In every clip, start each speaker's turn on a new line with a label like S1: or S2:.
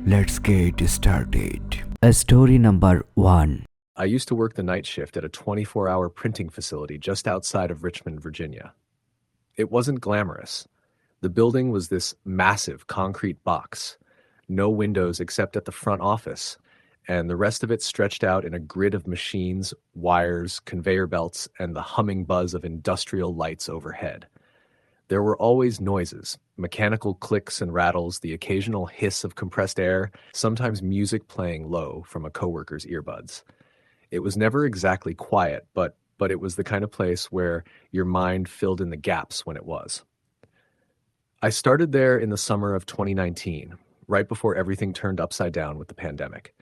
S1: Let's get started. Story number 1.
S2: I used to work the night shift at a 24-hour printing facility just outside of Richmond, Virginia. It wasn't glamorous. The building was this massive concrete box, no windows except at the front office, and the rest of it stretched out in a grid of machines, wires, conveyor belts, and the humming buzz of industrial lights overhead. There were always noises, mechanical clicks and rattles, the occasional hiss of compressed air, sometimes music playing low from a coworker's earbuds. It was never exactly quiet, but it was the kind of place where your mind filled in the gaps when it was. I started there in the summer of 2019, right before everything turned upside down with the pandemic.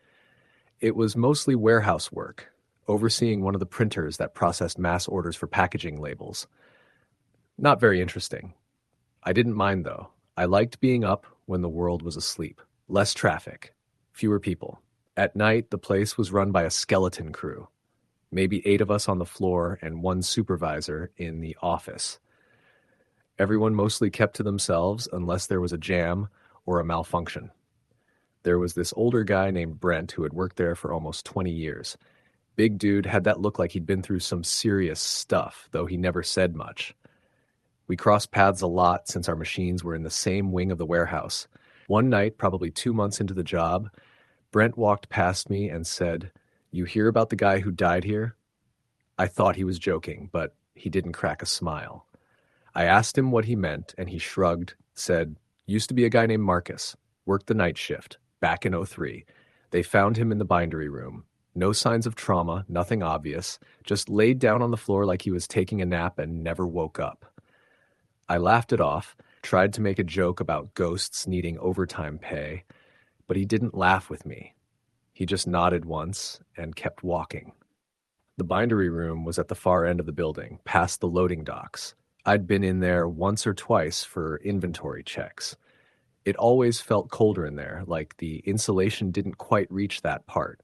S2: It was mostly warehouse work, overseeing one of the printers that processed mass orders for packaging labels. Not very interesting. I didn't mind, though. I liked being up when the world was asleep. Less traffic, fewer people. At night, the place was run by a skeleton crew, maybe 8 of us on the floor and 1 supervisor in the office. Everyone mostly kept to themselves unless there was a jam or a malfunction. There was this older guy named Brent who had worked there for almost 20 years. Big dude, had that look like he'd been through some serious stuff, though he never said much. We crossed paths a lot since our machines were in the same wing of the warehouse. One night, probably 2 months into the job, Brent walked past me and said, "You hear about the guy who died here?" I thought he was joking, but he didn't crack a smile. I asked him what he meant, and he shrugged, said, "Used to be a guy named Marcus, worked the night shift, back in '03. They found him in the bindery room. No signs of trauma, nothing obvious, just laid down on the floor like he was taking a nap and never woke up." I laughed it off, tried to make a joke about ghosts needing overtime pay, but he didn't laugh with me. He just nodded once and kept walking. The bindery room was at the far end of the building, past the loading docks. I'd been in there once or twice for inventory checks. It always felt colder in there, like the insulation didn't quite reach that part.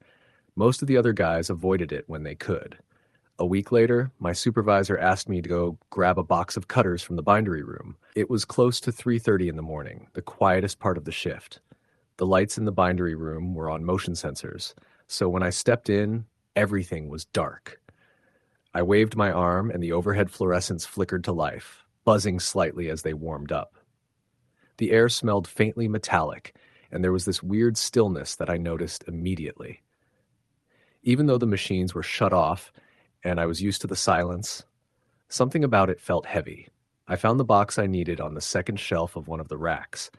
S2: Most of the other guys avoided it when they could. A week later, my supervisor asked me to go grab a box of cutters from the bindery room. It was close to 3:30 in the morning, the quietest part of the shift. The lights in the bindery room were on motion sensors, so when I stepped in, everything was dark. I waved my arm and the overhead fluorescents flickered to life, buzzing slightly as they warmed up. The air smelled faintly metallic, and there was this weird stillness that I noticed immediately. Even though the machines were shut off and I was used to the silence, something about it felt heavy. I found the box I needed on the second shelf of one of the racks.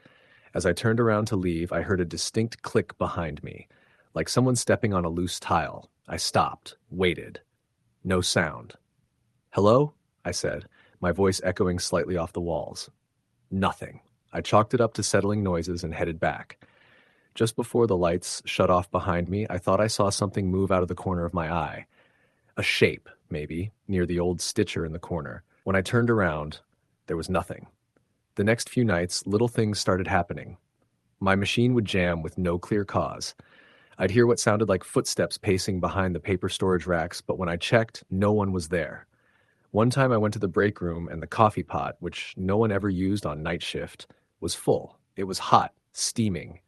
S2: As I turned around to leave, I heard a distinct click behind me, like someone stepping on a loose tile. I stopped, waited. No sound. "Hello?" I said, my voice echoing slightly off the walls. Nothing. I chalked it up to settling noises and headed back. Just before the lights shut off behind me, I thought I saw something move out of the corner of my eye. A shape, maybe, near the old stitcher in the corner. When I turned around, there was nothing. The next few nights, little things started happening. My machine would jam with no clear cause. I'd hear what sounded like footsteps pacing behind the paper storage racks, but when I checked, no one was there. One time I went to the break room and the coffee pot, which no one ever used on night shift, was full. It was hot, steaming.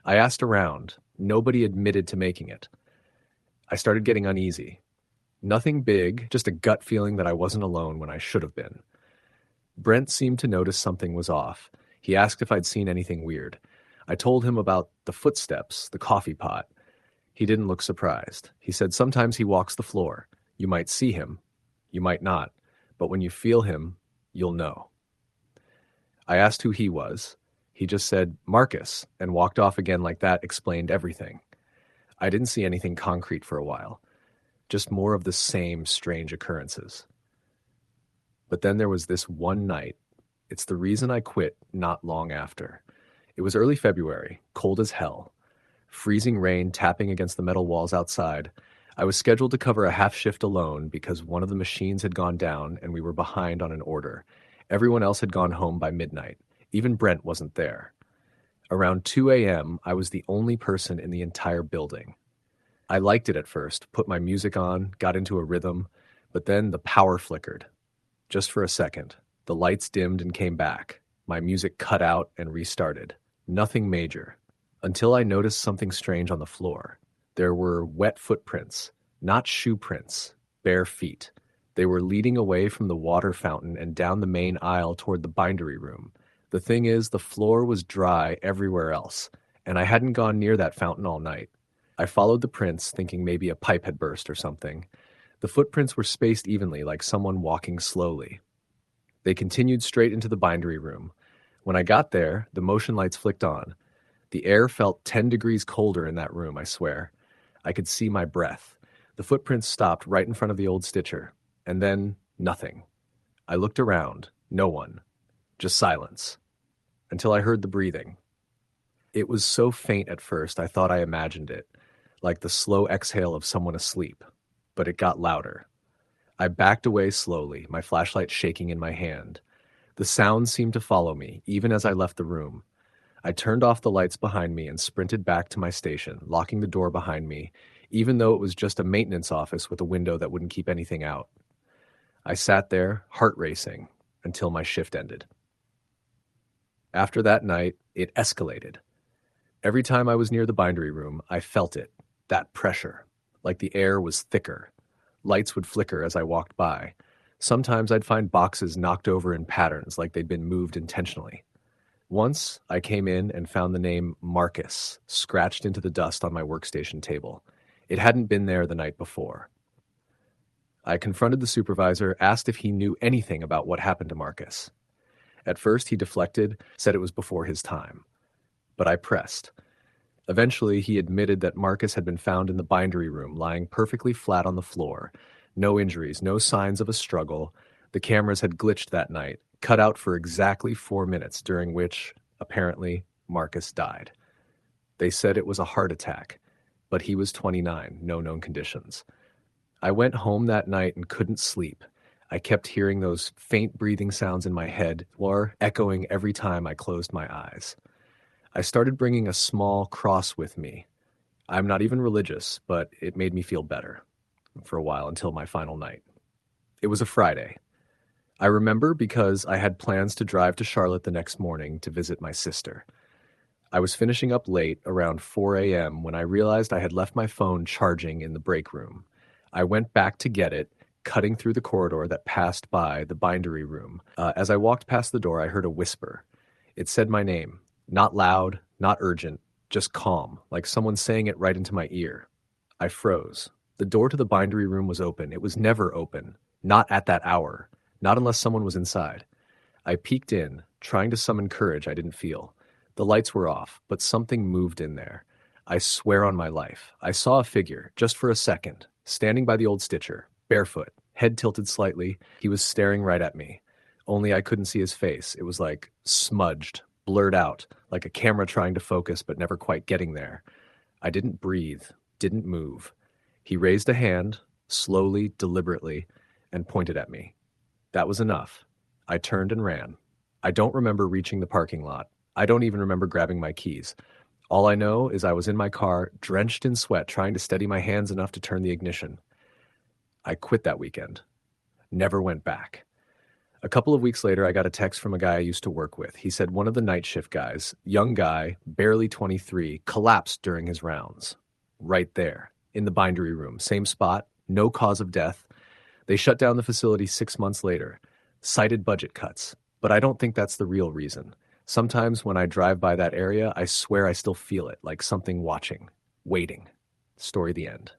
S2: I asked around. Nobody admitted to making it. I started getting uneasy. Nothing big, just a gut feeling that I wasn't alone when I should have been. Brent seemed to notice something was off. He asked if I'd seen anything weird. I told him about the footsteps, the coffee pot. He didn't look surprised. He said sometimes he walks the floor. You might see him, you might not, but when you feel him, you'll know. I asked who he was. He just said, "Marcus," and walked off again like that explained everything. I didn't see anything concrete for a while, just more of the same strange occurrences. But then there was this one night. It's the reason I quit not long after. It was early February, cold as hell. Freezing rain tapping against the metal walls outside. I was scheduled to cover a half shift alone because one of the machines had gone down and we were behind on an order. Everyone else had gone home by midnight. Even Brent wasn't there. Around 2 a.m., I was the only person in the entire building. I liked it at first, put my music on, got into a rhythm, but then the power flickered. Just for a second. The lights dimmed and came back. My music cut out and restarted. Nothing major. until I noticed something strange on the floor. There were wet footprints, not shoe prints, bare feet. They were leading away from the water fountain and down the main aisle toward the bindery room. The thing is, the floor was dry everywhere else, and I hadn't gone near that fountain all night. I followed the prints, thinking maybe a pipe had burst or something. The footprints were spaced evenly, like someone walking slowly. They continued straight into the bindery room. When I got there, the motion lights flicked on. The air felt 10 degrees colder in that room, I swear. I could see my breath. The footprints stopped right in front of the old stitcher. And then, nothing. I looked around. No one. Just silence. Until I heard the breathing. It was so faint at first I thought I imagined it, like the slow exhale of someone asleep. But it got louder. I backed away slowly, my flashlight shaking in my hand. The sound seemed to follow me, even as I left the room. I turned off the lights behind me and sprinted back to my station, locking the door behind me, even though it was just a maintenance office with a window that wouldn't keep anything out. I sat there, heart racing, until my shift ended. After that night, it escalated. Every time I was near the bindery room, I felt it, that pressure, like the air was thicker. Lights would flicker as I walked by. Sometimes I'd find boxes knocked over in patterns like they'd been moved intentionally. Once, I came in and found the name Marcus scratched into the dust on my workstation table. It hadn't been there the night before. I confronted the supervisor, asked if he knew anything about what happened to Marcus. At first, he deflected, said it was before his time. But I pressed. Eventually, he admitted that Marcus had been found in the bindery room, lying perfectly flat on the floor. No injuries, no signs of a struggle. The cameras had glitched that night, cut out for exactly 4 minutes, during which, apparently, Marcus died. They said it was a heart attack, but he was 29, no known conditions. I went home that night and couldn't sleep. I kept hearing those faint breathing sounds in my head, or echoing every time I closed my eyes. I started bringing a small cross with me. I'm not even religious, but it made me feel better for a while until my final night. It was a Friday. I remember because I had plans to drive to Charlotte the next morning to visit my sister. I was finishing up late, around 4 a.m., when I realized I had left my phone charging in the break room. I went back to get it, cutting through the corridor that passed by the bindery room. As I walked past the door, I heard a whisper. It said my name. Not loud, not urgent, just calm, like someone saying it right into my ear. I froze. The door to the bindery room was open. It was never open. Not at that hour. Not unless someone was inside. I peeked in, trying to summon courage I didn't feel. The lights were off, but something moved in there. I swear on my life. I saw a figure, just for a second, standing by the old stitcher, barefoot, head tilted slightly. He was staring right at me. Only I couldn't see his face. It was like smudged, blurred out, like a camera trying to focus but never quite getting there. I didn't breathe, didn't move. He raised a hand, slowly, deliberately, and pointed at me. That was enough. I turned and ran. I don't remember reaching the parking lot. I don't even remember grabbing my keys. All I know is I was in my car, drenched in sweat, trying to steady my hands enough to turn the ignition. I quit that weekend. Never went back. A couple of weeks later, I got a text from a guy I used to work with. He said one of the night shift guys, young guy, barely 23, collapsed during his rounds. Right there, in the bindery room, same spot, no cause of death. They shut down the facility 6 months later, cited budget cuts. But I don't think that's the real reason. Sometimes when I drive by that area, I swear I still feel it, like something watching, waiting. Story the end.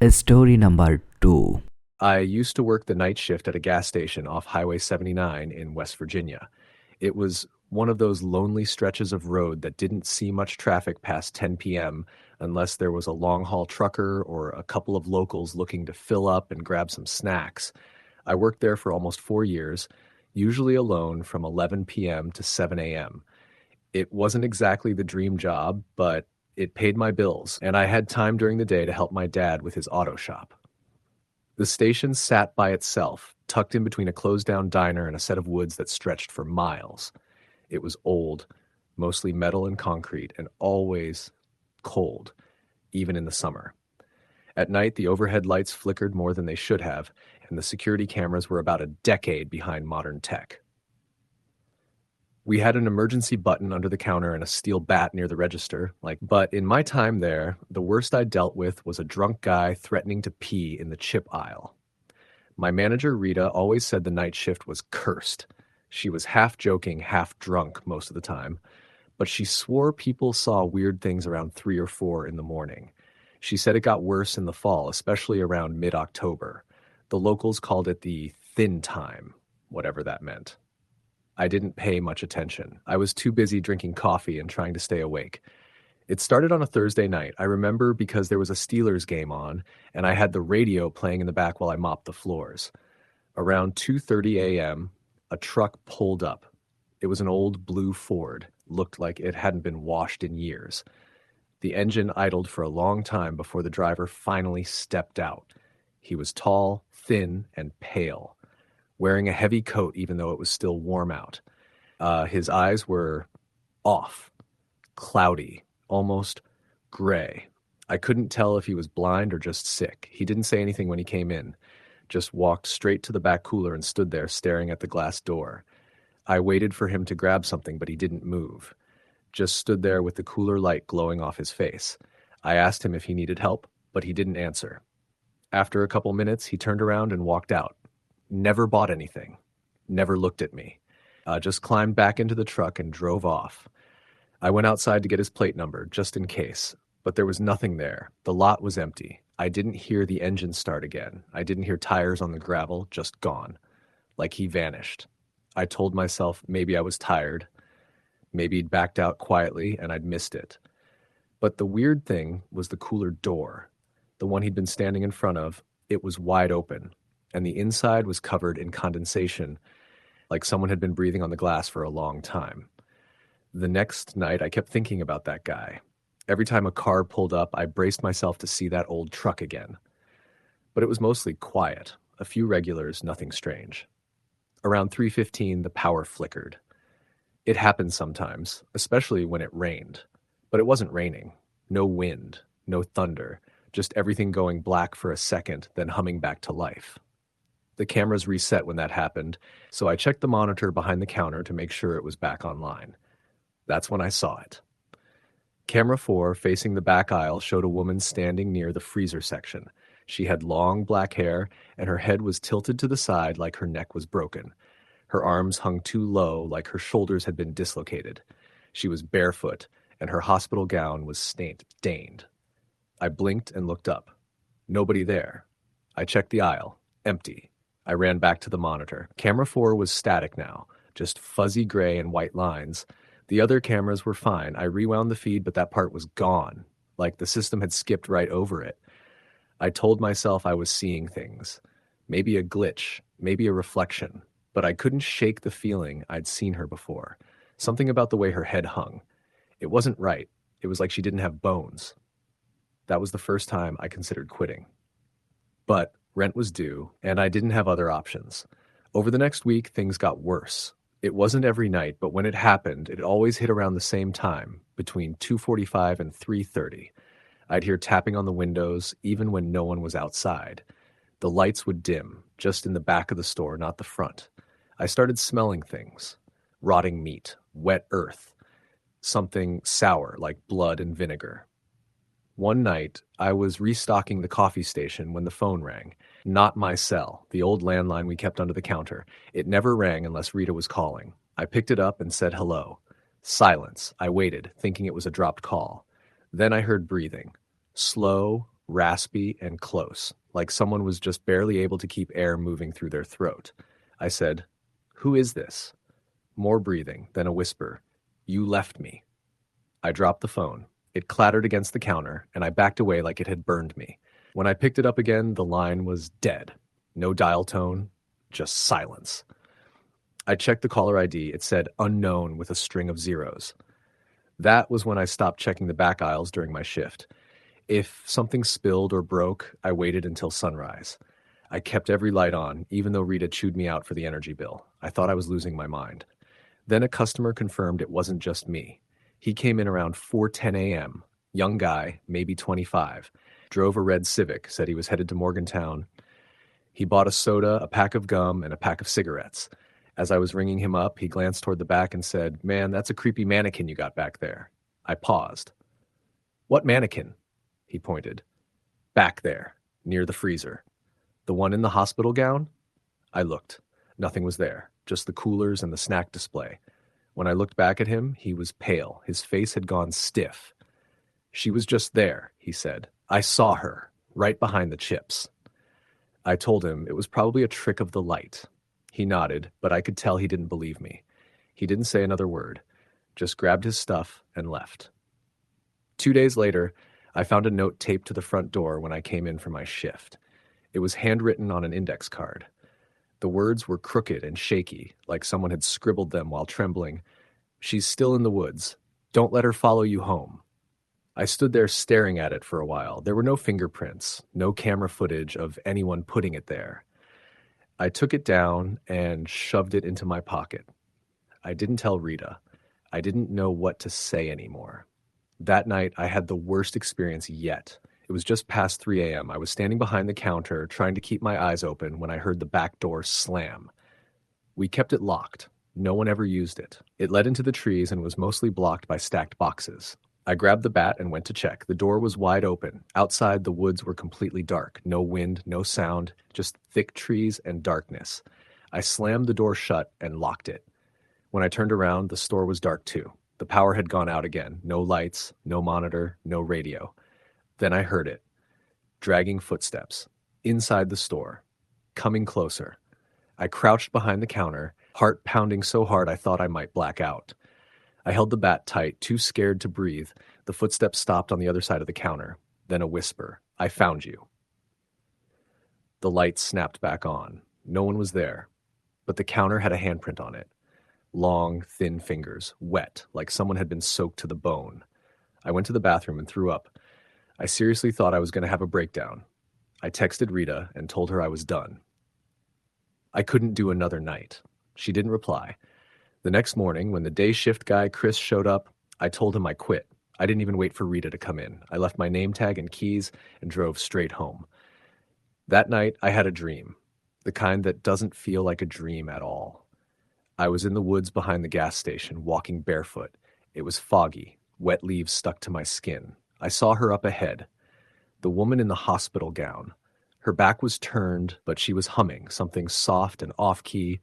S1: Story number 2.
S2: I used to work the night shift at a gas station off Highway 79 in West Virginia. It was one of those lonely stretches of road that didn't see much traffic past 10 p.m. unless there was a long-haul trucker or a couple of locals looking to fill up and grab some snacks. I worked there for almost 4 years, usually alone from 11 p.m. to 7 a.m. It wasn't exactly the dream job, but it paid my bills, and I had time during the day to help my dad with his auto shop. The station sat by itself, tucked in between a closed-down diner and a set of woods that stretched for miles. It was old, mostly metal and concrete, and always cold, even in the summer. At night, the overhead lights flickered more than they should have, and the security cameras were about a decade behind modern tech. We had an emergency button under the counter and a steel bat near the register. But in my time there, the worst I dealt with was a drunk guy threatening to pee in the chip aisle. My manager, Rita, always said the night shift was cursed. She was half joking, half drunk most of the time, but she swore people saw weird things around 3 or 4 in the morning. She said it got worse in the fall, especially around mid-October. The locals called it the thin time, whatever that meant. I didn't pay much attention. I was too busy drinking coffee and trying to stay awake. It started on a Thursday night. I remember because there was a Steelers game on, and I had the radio playing in the back while I mopped the floors. Around 2:30 a.m., a truck pulled up. It was an old blue Ford. Looked like it hadn't been washed in years. The engine idled for a long time before the driver finally stepped out. He was tall, thin, and pale, wearing a heavy coat even though it was still warm out. His eyes were off, cloudy, almost gray. I couldn't tell if he was blind or just sick. He didn't say anything when he came in, just walked straight to the back cooler and stood there staring at the glass door. I waited for him to grab something, but he didn't move. Just stood there with the cooler light glowing off his face. I asked him if he needed help, but he didn't answer. After a couple minutes, he turned around and walked out. Never bought anything. Never looked at me. Just climbed back into the truck and drove off. I went outside to get his plate number, just in case, but there was nothing there. The lot was empty. I didn't hear the engine start again. I didn't hear tires on the gravel, just gone. Like he vanished. I told myself maybe I was tired. Maybe he'd backed out quietly and I'd missed it. But the weird thing was the cooler door. The one he'd been standing in front of, it was wide open, and the inside was covered in condensation, like someone had been breathing on the glass for a long time. The next night, I kept thinking about that guy. Every time a car pulled up, I braced myself to see that old truck again. But it was mostly quiet. A few regulars, nothing strange. Around 3:15, the power flickered. It happened sometimes, especially when it rained. But it wasn't raining. No wind, no thunder, just everything going black for a second, then humming back to life. The cameras reset when that happened, so I checked the monitor behind the counter to make sure it was back online. That's when I saw it. Camera 4, facing the back aisle, showed a woman standing near the freezer section. She had long black hair, and her head was tilted to the side like her neck was broken. Her arms hung too low, like her shoulders had been dislocated. She was barefoot, and her hospital gown was stained. I blinked and looked up. Nobody there. I checked the aisle. Empty. I ran back to the monitor. Camera 4 was static now, just fuzzy gray and white lines. The other cameras were fine. I rewound the feed, but that part was gone, like the system had skipped right over it. I told myself I was seeing things. Maybe a glitch, maybe a reflection, but I couldn't shake the feeling I'd seen her before. Something about the way her head hung. It wasn't right. It was like she didn't have bones. That was the first time I considered quitting. But rent was due, and I didn't have other options. Over the next week, things got worse. It wasn't every night, but when it happened, it always hit around the same time, between 2:45 and 3:30. I'd hear tapping on the windows, even when no one was outside. The lights would dim, just in the back of the store, not the front. I started smelling things. Rotting meat, wet earth, something sour like blood and vinegar. One night, I was restocking the coffee station when the phone rang. Not my cell, the old landline we kept under the counter. It never rang unless Rita was calling. I picked it up and said hello. Silence. I waited, thinking it was a dropped call. Then I heard breathing. Slow, raspy, and close, like someone was just barely able to keep air moving through their throat. I said, "Who is this?" More breathing, then a whisper. "You left me." I dropped the phone. It clattered against the counter, and I backed away like it had burned me. When I picked it up again, the line was dead. No dial tone, just silence. I checked the caller ID. It said unknown with a string of zeros. That was when I stopped checking the back aisles during my shift. If something spilled or broke, I waited until sunrise. I kept every light on, even though Rita chewed me out for the energy bill. I thought I was losing my mind. Then a customer confirmed it wasn't just me. He came in around 4:10 a.m., young guy, maybe 25, drove a red Civic, said he was headed to Morgantown. He bought a soda, a pack of gum, and a pack of cigarettes. As I was ringing him up, he glanced toward the back and said, "Man, that's a creepy mannequin you got back there." I paused. "What mannequin?" He pointed. "Back there, near the freezer. The one in the hospital gown?" I looked. Nothing was there, just the coolers and the snack display. When I looked back at him, he was pale. His face had gone stiff. "She was just there," he said. "I saw her, right behind the chips." I told him it was probably a trick of the light. He nodded, but I could tell he didn't believe me. He didn't say another word, just grabbed his stuff and left. 2 days later, I found a note taped to the front door when I came in for my shift. It was handwritten on an index card. The words were crooked and shaky, like someone had scribbled them while trembling. "She's still in the woods. Don't let her follow you home." I stood there staring at it for a while. There were no fingerprints, no camera footage of anyone putting it there. I took it down and shoved it into my pocket. I didn't tell Rita. I didn't know what to say anymore. That night, I had the worst experience yet. It was just past 3 a.m. I was standing behind the counter, trying to keep my eyes open, when I heard the back door slam. We kept it locked. No one ever used it. It led into the trees and was mostly blocked by stacked boxes. I grabbed the bat and went to check. The door was wide open. Outside, the woods were completely dark. No wind, no sound, just thick trees and darkness. I slammed the door shut and locked it. When I turned around, the store was dark too. The power had gone out again. No lights, no monitor, no radio. Then I heard it. Dragging footsteps. Inside the store. Coming closer. I crouched behind the counter, heart pounding so hard I thought I might black out. I held the bat tight, too scared to breathe. The footsteps stopped on the other side of the counter. Then a whisper. "I found you." The lights snapped back on. No one was there. But the counter had a handprint on it. Long, thin fingers, wet, like someone had been soaked to the bone. I went to the bathroom and threw up. I seriously thought I was going to have a breakdown. I texted Rita and told her I was done. I couldn't do another night. She didn't reply. The next morning, when the day shift guy, Chris, showed up, I told him I quit. I didn't even wait for Rita to come in. I left my name tag and keys and drove straight home. That night, I had a dream. The kind that doesn't feel like a dream at all. I was in the woods behind the gas station, walking barefoot. It was foggy. Wet leaves stuck to my skin. I saw her up ahead. The woman in the hospital gown. Her back was turned, but she was humming, something soft and off-key.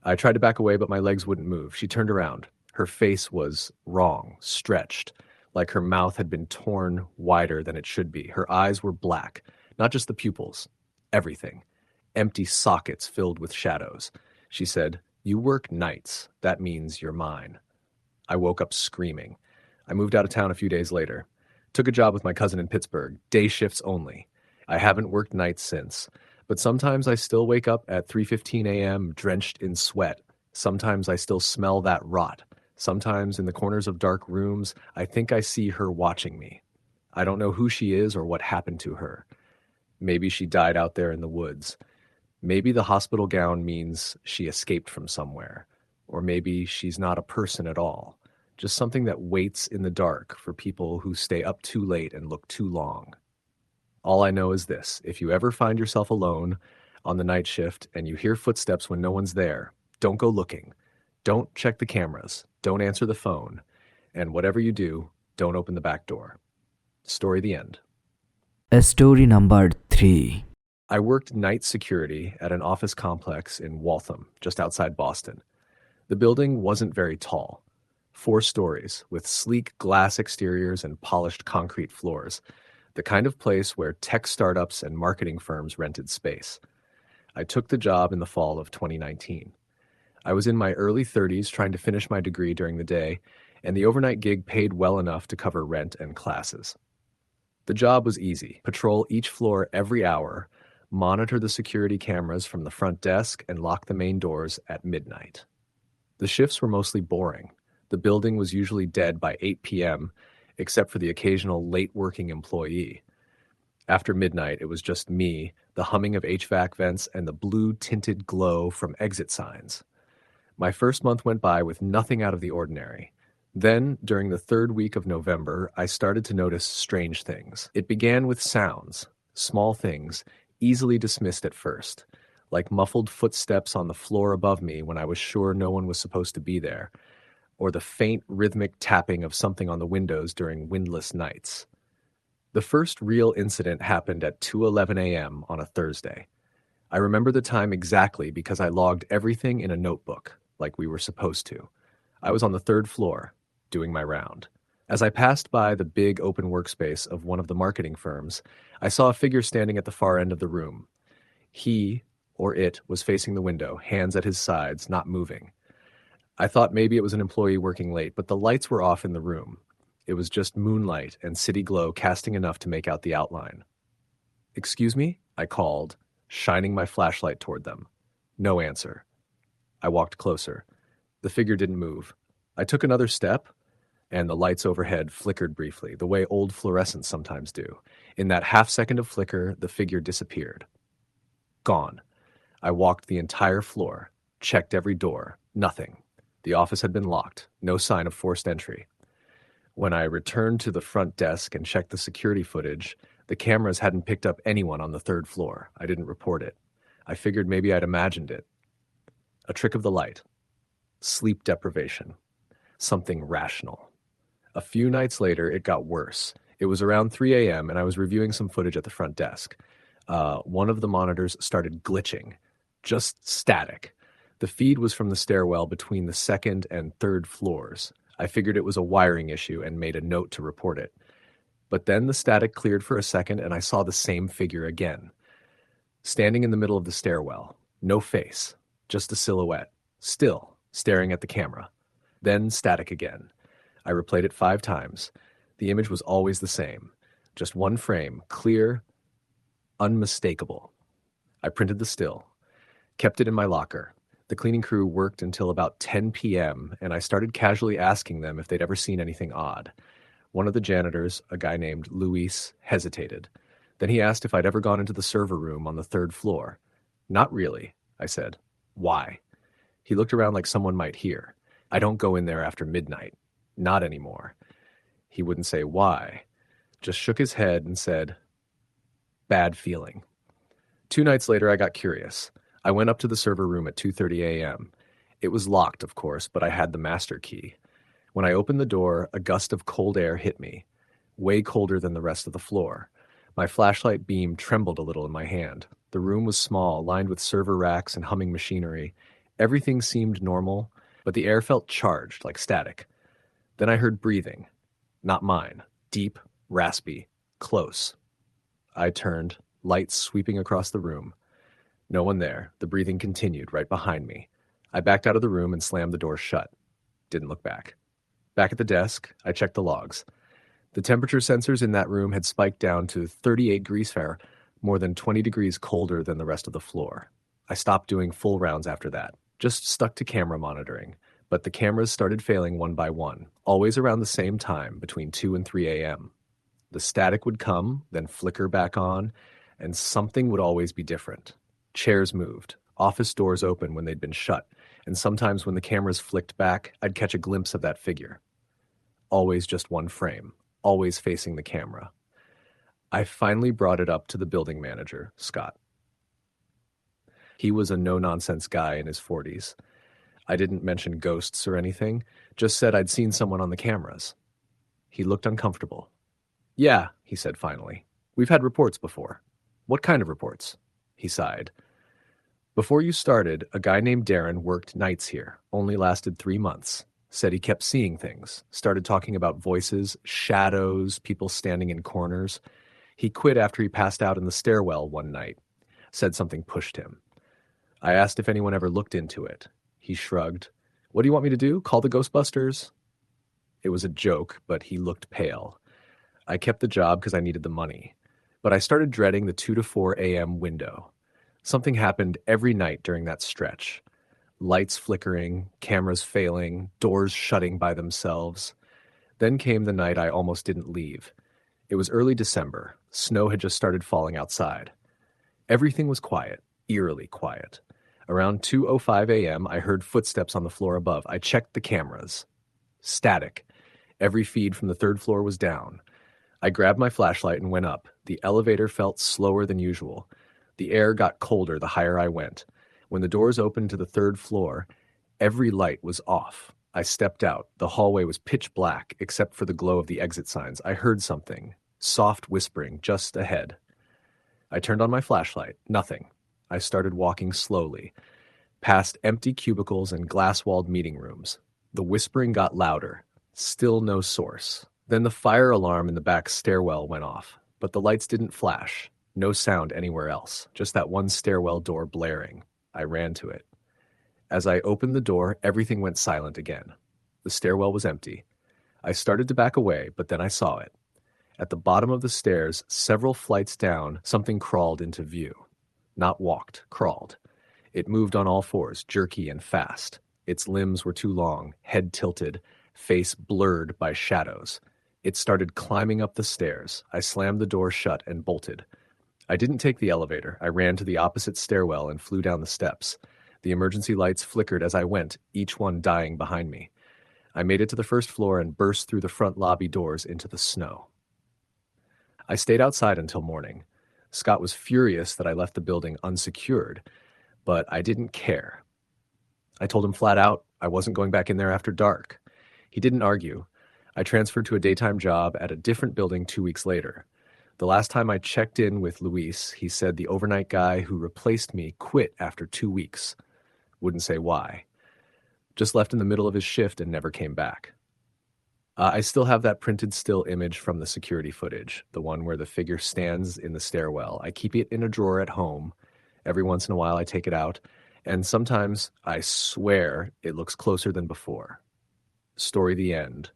S2: I tried to back away, but my legs wouldn't move. She turned around. Her face was wrong, stretched, like her mouth had been torn wider than it should be. Her eyes were black, not just the pupils, everything. Empty sockets filled with shadows. She said, "You work nights. That means you're mine." I woke up screaming. I moved out of town a few days later. Took a job with my cousin in Pittsburgh, day shifts only. I haven't worked nights since, but sometimes I still wake up at 3:15 a.m. drenched in sweat. Sometimes I still smell that rot. Sometimes in the corners of dark rooms, I think I see her watching me. I don't know who she is or what happened to her. Maybe she died out there in the woods. Maybe the hospital gown means she escaped from somewhere. Or maybe she's not a person at all. Just something that waits in the dark for people who stay up too late and look too long. All I know is this: if you ever find yourself alone on the night shift and you hear footsteps when no one's there, don't go looking. Don't check the cameras. Don't answer the phone. And whatever you do, don't open the back door. Story the end.
S1: Story number 3.
S2: I worked night security at an office complex in Waltham, just outside Boston. The building wasn't very tall. 4 stories, with sleek glass exteriors and polished concrete floors. The kind of place where tech startups and marketing firms rented space. I took the job in the fall of 2019. I was in my early 30s trying to finish my degree during the day, and the overnight gig paid well enough to cover rent and classes. The job was easy. Patrol each floor every hour, monitor the security cameras from the front desk, and lock the main doors at midnight. The shifts were mostly boring. The building was usually dead by 8 p.m., except for the occasional late-working employee. After midnight, it was just me, the humming of HVAC vents, and the blue-tinted glow from exit signs. My first month went by with nothing out of the ordinary. Then, during the 3rd week of November, I started to notice strange things. It began with sounds, small things, easily dismissed at first, like muffled footsteps on the floor above me when I was sure no one was supposed to be there, or the faint rhythmic tapping of something on the windows during windless nights. The first real incident happened at 2:11 a.m. on a Thursday. I remember the time exactly because I logged everything in a notebook, like we were supposed to. I was on the third floor, doing my round. As I passed by the big open workspace of one of the marketing firms, I saw a figure standing at the far end of the room. He, or it, was facing the window, hands at his sides, not moving. I thought maybe it was an employee working late, but the lights were off in the room. It was just moonlight and city glow casting enough to make out the outline. "Excuse me?" I called, shining my flashlight toward them. No answer. I walked closer. The figure didn't move. I took another step, and the lights overhead flickered briefly, the way old fluorescents sometimes do. In that half-second of flicker, the figure disappeared. Gone. I walked the entire floor, checked every door. Nothing. The office had been locked. No sign of forced entry. When I returned to the front desk and checked the security footage, the cameras hadn't picked up anyone on the third floor. I didn't report it. I figured maybe I'd imagined it. A trick of the light. Sleep deprivation. Something rational. A few nights later, it got worse. It was around 3 a.m., and I was reviewing some footage at the front desk. One of the monitors started glitching. Just static. The feed was from the stairwell between the second and third floors. I figured it was a wiring issue and made a note to report it. But then the static cleared for a second and I saw the same figure again. Standing in the middle of the stairwell. No face. Just a silhouette. Still, staring at the camera. Then static again. I replayed it 5 times. The image was always the same. Just one frame. Clear. Unmistakable. I printed the still. Kept it in my locker. The cleaning crew worked until about 10 p.m., and I started casually asking them if they'd ever seen anything odd. One of the janitors, a guy named Luis, hesitated. Then he asked if I'd ever gone into the server room on the third floor. "Not really," I said. "Why?" He looked around like someone might hear. "I don't go in there after midnight. Not anymore." He wouldn't say why, just shook his head and said, "Bad feeling." 2 nights later, I got curious. I went up to the server room at 2:30 a.m. It was locked, of course, but I had the master key. When I opened the door, a gust of cold air hit me, way colder than the rest of the floor. My flashlight beam trembled a little in my hand. The room was small, lined with server racks and humming machinery. Everything seemed normal, but the air felt charged, like static. Then I heard breathing. Not mine. Deep, raspy, close. I turned, lights sweeping across the room. No one there. The breathing continued right behind me. I backed out of the room and slammed the door shut. Didn't look back. Back at the desk, I checked the logs. The temperature sensors in that room had spiked down to 38 degrees Fahrenheit, more than 20 degrees colder than the rest of the floor. I stopped doing full rounds after that, just stuck to camera monitoring. But the cameras started failing one by one, always around the same time, between 2 and 3 a.m. The static would come, then flicker back on, and something would always be different. Chairs moved, office doors open when they'd been shut, and sometimes when the cameras flicked back, I'd catch a glimpse of that figure. Always just one frame, always facing the camera. I finally brought it up to the building manager, Scott. He was a no-nonsense guy in his 40s. I didn't mention ghosts or anything, just said I'd seen someone on the cameras. He looked uncomfortable. "Yeah," he said finally. "We've had reports before." "What kind of reports?" He sighed. "Before you started, a guy named Darren worked nights here, only lasted 3 months. Said he kept seeing things, started talking about voices, shadows, people standing in corners. He quit after he passed out in the stairwell one night. Said something pushed him. I asked if anyone ever looked into it. He shrugged. What do you want me to do? Call the Ghostbusters?" It was a joke, but he looked pale. I kept the job because I needed the money. But I started dreading the 2 to 4 a.m. window. Something happened every night during that stretch. Lights flickering, cameras failing, doors shutting by themselves. Then came the night I almost didn't leave. It was early December. Snow had just started falling outside. Everything was quiet, eerily quiet. Around 2:05 a.m., I heard footsteps on the floor above. I checked the cameras. Static. Every feed from the third floor was down. I grabbed my flashlight and went up. The elevator felt slower than usual. The air got colder the higher I went. When the doors opened to the third floor, every light was off. I stepped out. The hallway was pitch black, except for the glow of the exit signs. I heard something, soft whispering, just ahead. I turned on my flashlight. Nothing. I started walking slowly, past empty cubicles and glass-walled meeting rooms. The whispering got louder. Still no source. Then the fire alarm in the back stairwell went off, but the lights didn't flash. No sound anywhere else, just that one stairwell door blaring. I ran to it. As I opened the door, everything went silent again. The stairwell was empty. I started to back away, but then I saw it. At the bottom of the stairs, several flights down, something crawled into view. Not walked, crawled. It moved on all fours, jerky and fast. Its limbs were too long, head tilted, face blurred by shadows. It started climbing up the stairs. I slammed the door shut and bolted. I didn't take the elevator. I ran to the opposite stairwell and flew down the steps. The emergency lights flickered as I went, each one dying behind me. I made it to the first floor and burst through the front lobby doors into the snow. I stayed outside until morning. Scott was furious that I left the building unsecured, but I didn't care. I told him flat out I wasn't going back in there after dark. He didn't argue. I transferred to a daytime job at a different building 2 weeks later. The last time I checked in with Luis, he said the overnight guy who replaced me quit after 2 weeks. Wouldn't say why. Just left in the middle of his shift and never came back. I still have that printed still image from the security footage, the one where the figure stands in the stairwell. I keep it in a drawer at home. Every once in a while I take it out, and sometimes I swear it looks closer than before. Story the end.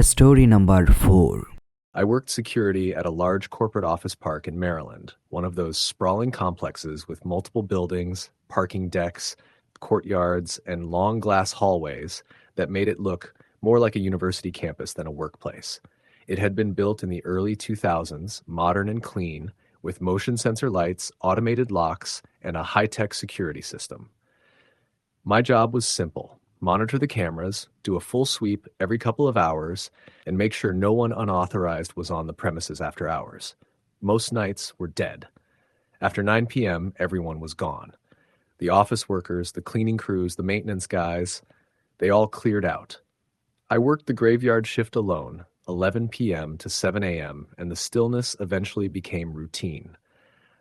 S1: Story number 4.
S2: I worked security at a large corporate office park in Maryland, one of those sprawling complexes with multiple buildings, parking decks, courtyards, and long glass hallways that made it look more like a university campus than a workplace. It had been built in the early 2000s, modern and clean, with motion sensor lights, automated locks, and a high-tech security system. My job was simple. Monitor the cameras, do a full sweep every couple of hours, and make sure no one unauthorized was on the premises after hours. Most nights were dead. After 9 p.m., everyone was gone. The office workers, the cleaning crews, the maintenance guys, they all cleared out. I worked the graveyard shift alone, 11 p.m. to 7 a.m., and the stillness eventually became routine.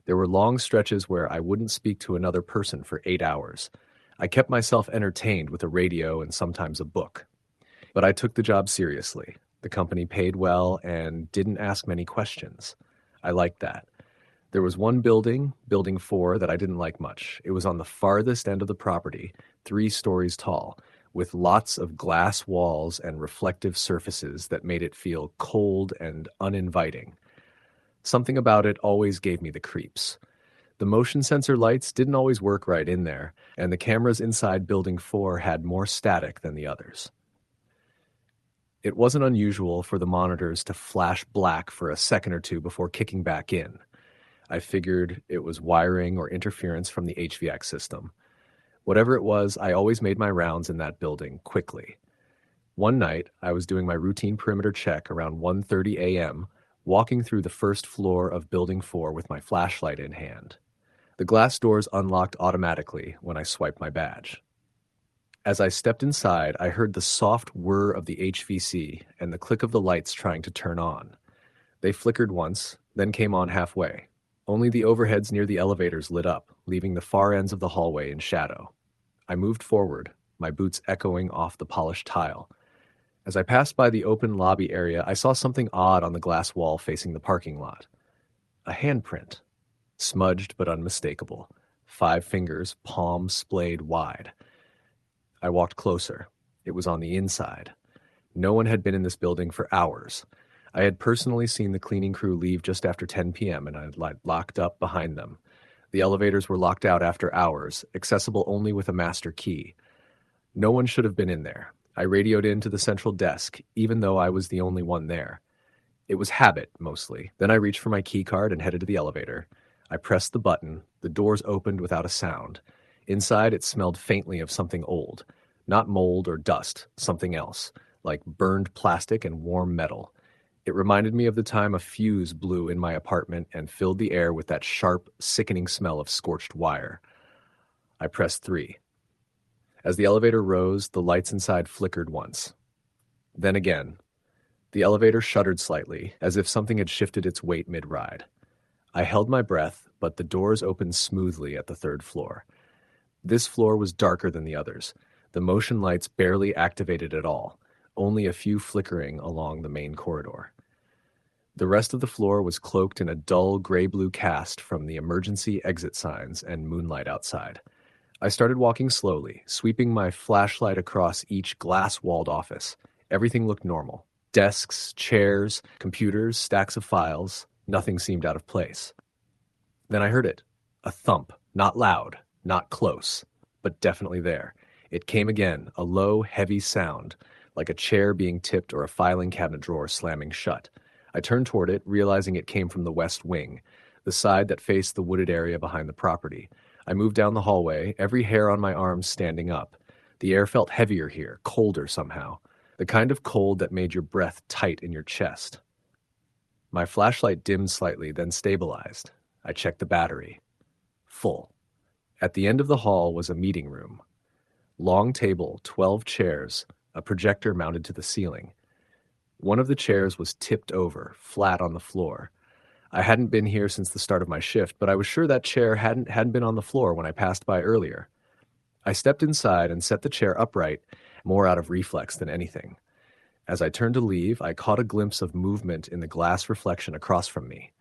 S2: There were long stretches where I wouldn't speak to another person for 8 hours. I kept myself entertained with a radio and sometimes a book. But I took the job seriously. The company paid well and didn't ask many questions. I liked that. There was one building, Building 4, that I didn't like much. It was on the farthest end of the property, 3 stories tall, with lots of glass walls and reflective surfaces that made it feel cold and uninviting. Something about it always gave me the creeps. The motion sensor lights didn't always work right in there, and the cameras inside Building 4 had more static than the others. It wasn't unusual for the monitors to flash black for a second or two before kicking back in. I figured it was wiring or interference from the HVAC system. Whatever it was, I always made my rounds in that building quickly. One night, I was doing my routine perimeter check around 1:30 a.m., walking through the first floor of Building 4 with my flashlight in hand. The glass doors unlocked automatically when I swiped my badge. As I stepped inside, I heard the soft whir of the HVC and the click of the lights trying to turn on. They flickered once, then came on halfway. Only the overheads near the elevators lit up, leaving the far ends of the hallway in shadow. I moved forward, my boots echoing off the polished tile. As I passed by the open lobby area, I saw something odd on the glass wall facing the parking lot. A handprint. Smudged but unmistakable. 5 fingers, palms splayed wide. I walked closer. It was on the inside. No one had been in this building for hours. I had personally seen the cleaning crew leave just after 10 p.m. and I locked up behind them. The elevators were locked out after hours, accessible only with a master key. No one should have been in there. I radioed into the central desk, even though I was the only one there. It was habit, mostly. Then I reached for my key card and headed to the elevator. I pressed the button. The doors opened without a sound. Inside, it smelled faintly of something old. Not mold or dust, something else, like burned plastic and warm metal. It reminded me of the time a fuse blew in my apartment and filled the air with that sharp, sickening smell of scorched wire. I pressed 3. As the elevator rose, the lights inside flickered once. Then again. The elevator shuddered slightly, as if something had shifted its weight mid-ride. I held my breath, but the doors opened smoothly at the 3rd floor. This floor was darker than the others. The motion lights barely activated at all, only a few flickering along the main corridor. The rest of the floor was cloaked in a dull gray-blue cast from the emergency exit signs and moonlight outside. I started walking slowly, sweeping my flashlight across each glass-walled office. Everything looked normal. Desks, chairs, computers, stacks of files. Nothing seemed out of place. Then I heard it. A thump. Not loud, not close, but definitely there. It came again, a low, heavy sound, like a chair being tipped or a filing cabinet drawer slamming shut. I turned toward it, realizing it came from the west wing, the side that faced the wooded area behind the property. I moved down the hallway, every hair on my arms standing up. The air felt heavier here, colder somehow. The kind of cold that made your breath tight in your chest. My flashlight dimmed slightly, then stabilized. I checked the battery. Full. At the end of the hall was a meeting room. Long table, 12 chairs, a projector mounted to the ceiling. One of the chairs was tipped over, flat on the floor. I hadn't been here since the start of my shift, but I was sure that chair hadn't been on the floor when I passed by earlier. I stepped inside and set the chair upright, more out of reflex than anything. As I turned to leave, I caught a glimpse of movement in the glass reflection across from me.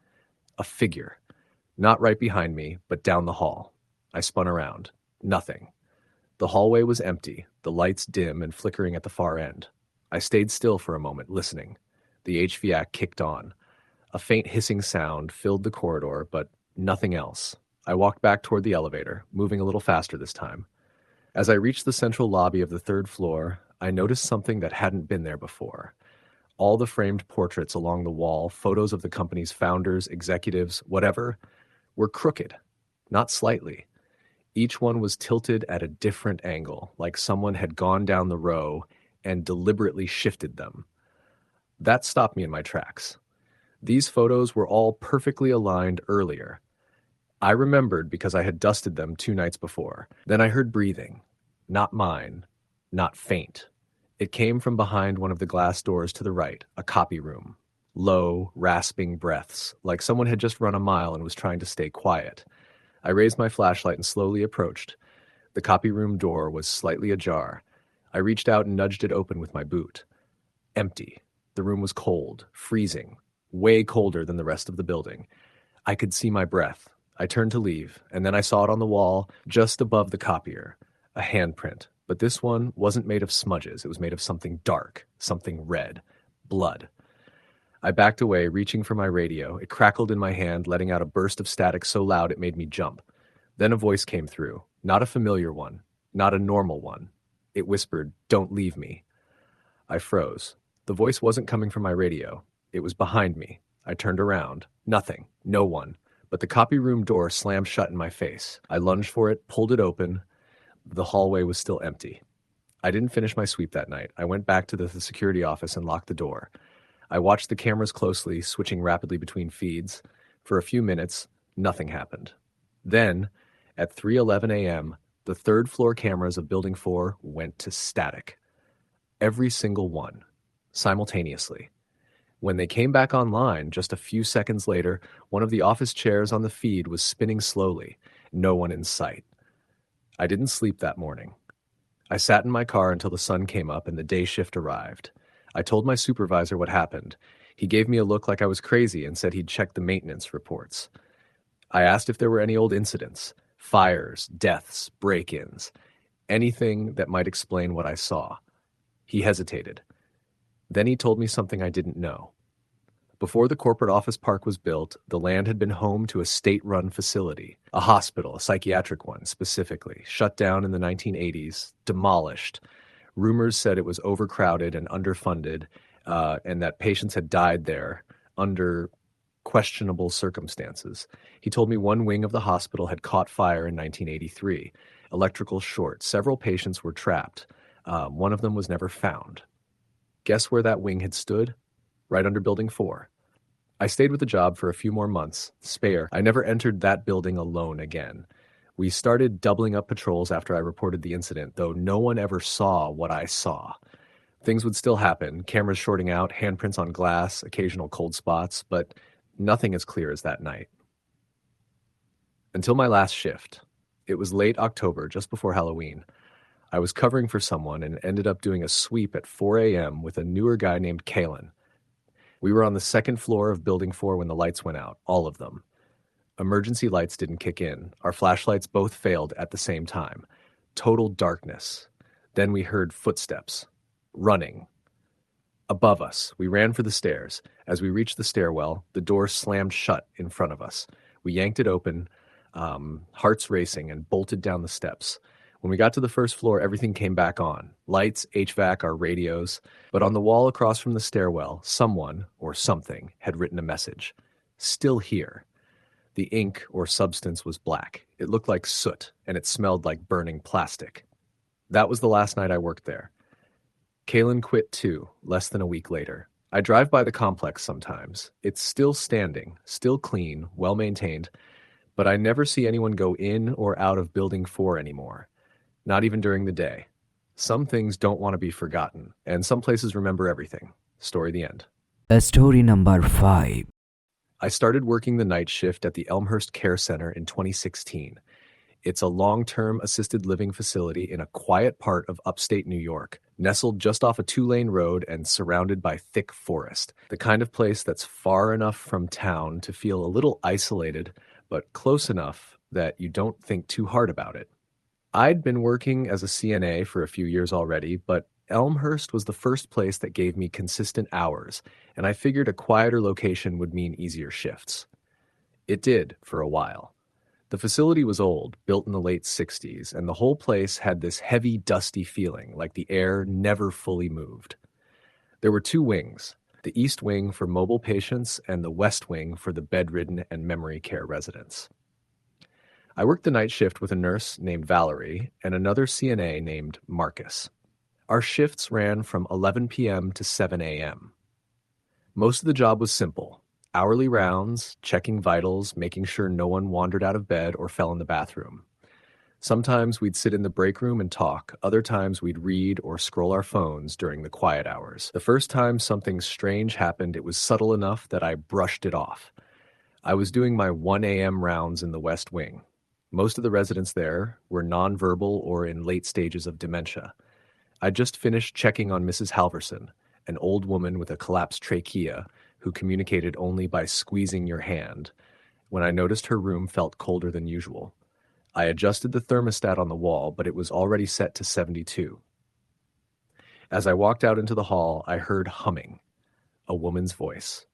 S2: A figure. Not right behind me, but down the hall. I spun around. Nothing. The hallway was empty, the lights dim and flickering at the far end. I stayed still for a moment, listening. The HVAC kicked on. A faint hissing sound filled the corridor, but nothing else. I walked back toward the elevator, moving a little faster this time. As I reached the central lobby of the 3rd floor, I noticed something that hadn't been there before. All the framed portraits along the wall, photos of the company's founders, executives, whatever, were crooked, not slightly. Each one was tilted at a different angle, like someone had gone down the row and deliberately shifted them. That stopped me in my tracks. These photos were all perfectly aligned earlier. I remembered because I had dusted them 2 nights before. Then I heard breathing. Not mine. Not faint. It came from behind one of the glass doors to the right, a copy room. Low, rasping breaths, like someone had just run a mile and was trying to stay quiet. I raised my flashlight and slowly approached. The copy room door was slightly ajar. I reached out and nudged it open with my boot. Empty. The room was cold, freezing, way colder than the rest of the building. I could see my breath. I turned to leave, and then I saw it on the wall, just above the copier. A handprint, but this one wasn't made of smudges. It was made of something dark, something red. Blood. I backed away, reaching for my radio. It crackled in my hand, letting out a burst of static so loud it made me jump. Then a voice came through. Not a familiar one. Not a normal one. It whispered, "Don't leave me." I froze. The voice wasn't coming from my radio. It was behind me. I turned around. Nothing. No one. But the copy room door slammed shut in my face. I lunged for it, pulled it open. The hallway was still empty. I didn't finish my sweep that night. I went back to the security office and locked the door. I watched the cameras closely, switching rapidly between feeds. For a few minutes, nothing happened. Then, at 3:11 a.m., the 3rd floor cameras of Building 4 went to static. Every single one. Simultaneously. When they came back online, just a few seconds later, one of the office chairs on the feed was spinning slowly, no one in sight. I didn't sleep that morning. I sat in my car until the sun came up and the day shift arrived. I told my supervisor what happened. He gave me a look like I was crazy and said he'd check the maintenance reports. I asked if there were any old incidents, fires, deaths, break-ins, anything that might explain what I saw. He hesitated. Then he told me something I didn't know. Before the corporate office park was built, the land had been home to a state-run facility, a hospital, a psychiatric one specifically, shut down in the 1980s, demolished. Rumors said it was overcrowded and underfunded, and that patients had died there under questionable circumstances. He told me one wing of the hospital had caught fire in 1983, electrical short. Several patients were trapped. One of them was never found. Guess where that wing had stood? right under Building 4. I stayed with the job for a few more months, spare. I never entered that building alone again. We started doubling up patrols after I reported the incident, though no one ever saw what I saw. Things would still happen, cameras shorting out, handprints on glass, occasional cold spots, but nothing as clear as that night. Until my last shift. It was late October, just before Halloween. I was covering for someone and ended up doing a sweep at 4 a.m. with a newer guy named Kalen. We were on the second floor of Building 4 when the lights went out, all of them. Emergency lights didn't kick in. Our flashlights both failed at the same time. Total darkness. Then we heard footsteps. Running. Above us, we ran for the stairs. As we reached the stairwell, the door slammed shut in front of us. We yanked it open, hearts racing, and bolted down the steps. When we got to the first floor, everything came back on. Lights, HVAC, our radios. But on the wall across from the stairwell, someone, or something, had written a message. Still here. The ink, or substance, was black. It looked like soot, and it smelled like burning plastic. That was the last night I worked there. Kalen quit too, less than a week later. I drive by the complex sometimes. It's still standing, still clean, well-maintained, but I never see anyone go in or out of Building 4 anymore. Not even during the day. Some things don't want to be forgotten, and some places remember everything. Story the end.
S1: Story number 5.
S2: I started working the night shift at the Elmhurst Care Center in 2016. It's a long-term assisted living facility in a quiet part of upstate New York, nestled just off a 2-lane road and surrounded by thick forest. The kind of place that's far enough from town to feel a little isolated, but close enough that you don't think too hard about it. I'd been working as a CNA for a few years already, but Elmhurst was the first place that gave me consistent hours, and I figured a quieter location would mean easier shifts. It did, for a while. The facility was old, built in the late 60s, and the whole place had this heavy, dusty feeling, like the air never fully moved. There were 2 wings, the East Wing for mobile patients and the West Wing for the bedridden and memory care residents. I worked the night shift with a nurse named Valerie and another CNA named Marcus. Our shifts ran from 11 p.m. to 7 a.m. Most of the job was simple. Hourly rounds, checking vitals, making sure no one wandered out of bed or fell in the bathroom. Sometimes we'd sit in the break room and talk. Other times we'd read or scroll our phones during the quiet hours. The first time something strange happened, it was subtle enough that I brushed it off. I was doing my 1 a.m. rounds in the West Wing. Most of the residents there were nonverbal or in late stages of dementia. I'd just finished checking on Mrs. Halverson, an old woman with a collapsed trachea who communicated only by squeezing your hand, when I noticed her room felt colder than usual. I adjusted the thermostat on the wall, but it was already set to 72. As I walked out into the hall, I heard humming, a woman's voice.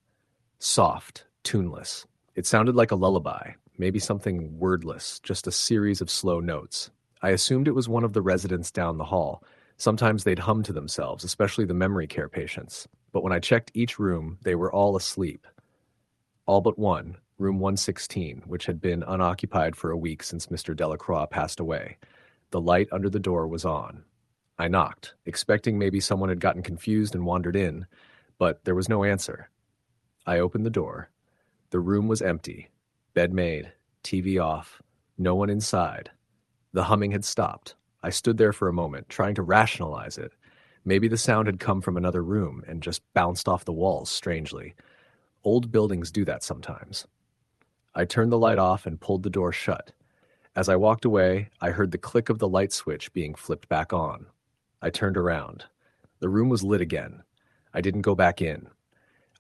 S2: Soft, tuneless. It sounded like a lullaby, maybe something wordless, just a series of slow notes. I assumed it was one of the residents down the hall. Sometimes they'd hum to themselves, especially the memory care patients. But when I checked each room, they were all asleep. All but one, room 116, which had been unoccupied for a week since Mr. Delacroix passed away. The light under the door was on. I knocked, expecting maybe someone had gotten confused and wandered in, but there was no answer. I opened the door. The room was empty. Bed made, TV off, no one inside. The humming had stopped. I stood there for a moment, trying to rationalize it. Maybe the sound had come from another room and just bounced off the walls strangely. Old buildings do that sometimes. I turned the light off and pulled the door shut. As I walked away, I heard the click of the light switch being flipped back on. I turned around. The room was lit again. I didn't go back in.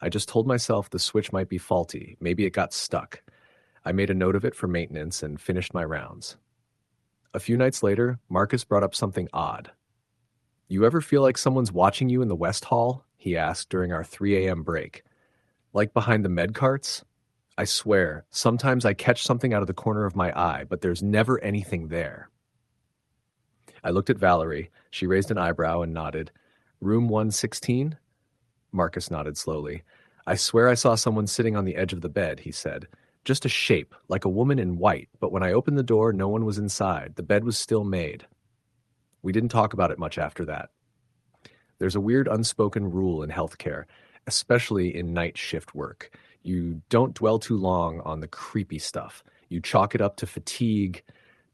S2: I just told myself the switch might be faulty. Maybe it got stuck. I made a note of it for maintenance and finished my rounds. A few nights later, Marcus brought up something odd. "You ever feel like someone's watching you in the West Hall?" he asked during our 3 a.m. break. "Like behind the med carts? I swear, sometimes I catch something out of the corner of my eye, but there's never anything there." I looked at Valerie. She raised an eyebrow and nodded. "Room 116? Marcus nodded slowly. "I swear I saw someone sitting on the edge of the bed," he said. "Just a shape, like a woman in white, but when I opened the door, no one was inside. The bed was still made." We didn't talk about it much after that. There's a weird unspoken rule in healthcare. especially in night shift work. You don't dwell too long on the creepy stuff. You chalk it up to fatigue,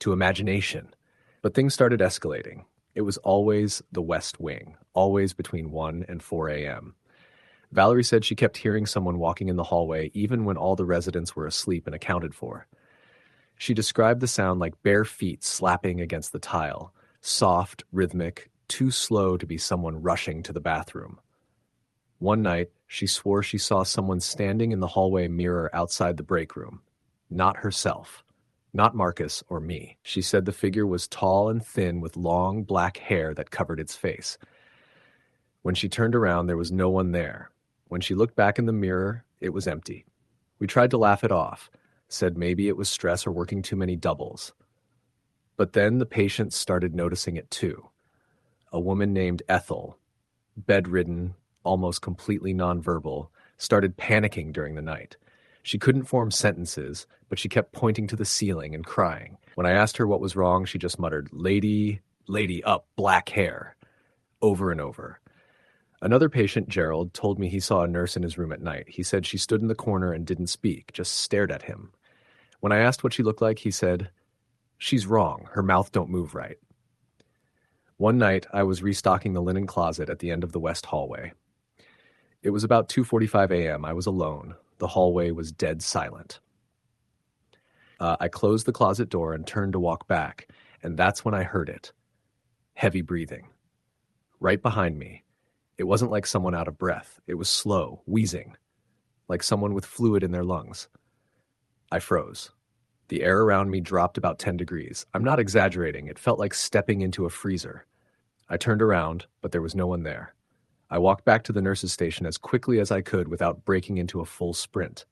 S2: to imagination. But things started escalating. It was always the West Wing, always between 1 and 4 a.m. Valerie said she kept hearing someone walking in the hallway even when all the residents were asleep and accounted for. She described the sound like bare feet slapping against the tile, soft, rhythmic, too slow to be someone rushing to the bathroom. One night, she swore she saw someone standing in the hallway mirror outside the break room. Not herself. Not Marcus or me. She said the figure was tall and thin with long black hair that covered its face. When she turned around, there was no one there. When she looked back in the mirror, it was empty. We tried to laugh it off, said maybe it was stress or working too many doubles. But then the patients started noticing it too. A woman named Ethel, bedridden, almost completely nonverbal, started panicking during the night. She couldn't form sentences, but she kept pointing to the ceiling and crying. When I asked her what was wrong, she just muttered, "Lady, lady up, black hair," over and over. Another patient, Gerald, told me he saw a nurse in his room at night. He said she stood in the corner and didn't speak, just stared at him. When I asked what she looked like, he said, "She's wrong. Her mouth don't move right." One night, I was restocking the linen closet at the end of the west hallway. It was about 2:45 a.m. I was alone. The hallway was dead silent. I closed the closet door and turned to walk back, and that's when I heard it. Heavy breathing. Right behind me. It wasn't like someone out of breath. It was slow, wheezing, like someone with fluid in their lungs. I froze. The air around me dropped about 10 degrees. I'm not exaggerating. It felt like stepping into a freezer. I turned around, but there was no one there. I walked back to the nurse's station as quickly as I could without breaking into a full sprint.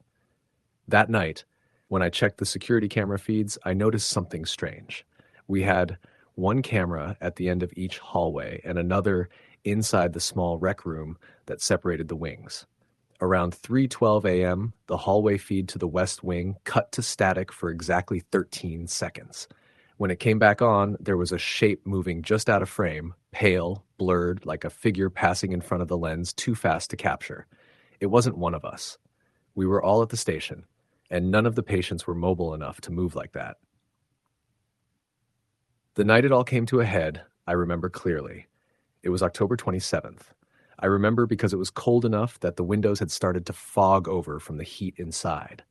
S2: That night, when I checked the security camera feeds, I noticed something strange. We had one camera at the end of each hallway and another inside the small rec room that separated the wings. Around 3:12 a.m., the hallway feed to the west wing cut to static for exactly 13 seconds. When it came back on, there was a shape moving just out of frame, pale, blurred, like a figure passing in front of the lens too fast to capture. It wasn't one of us. We were all at the station, and none of the patients were mobile enough to move like that. The night it all came to a head, I remember clearly. It was October 27th. I remember because it was cold enough that the windows had started to fog over from the heat inside.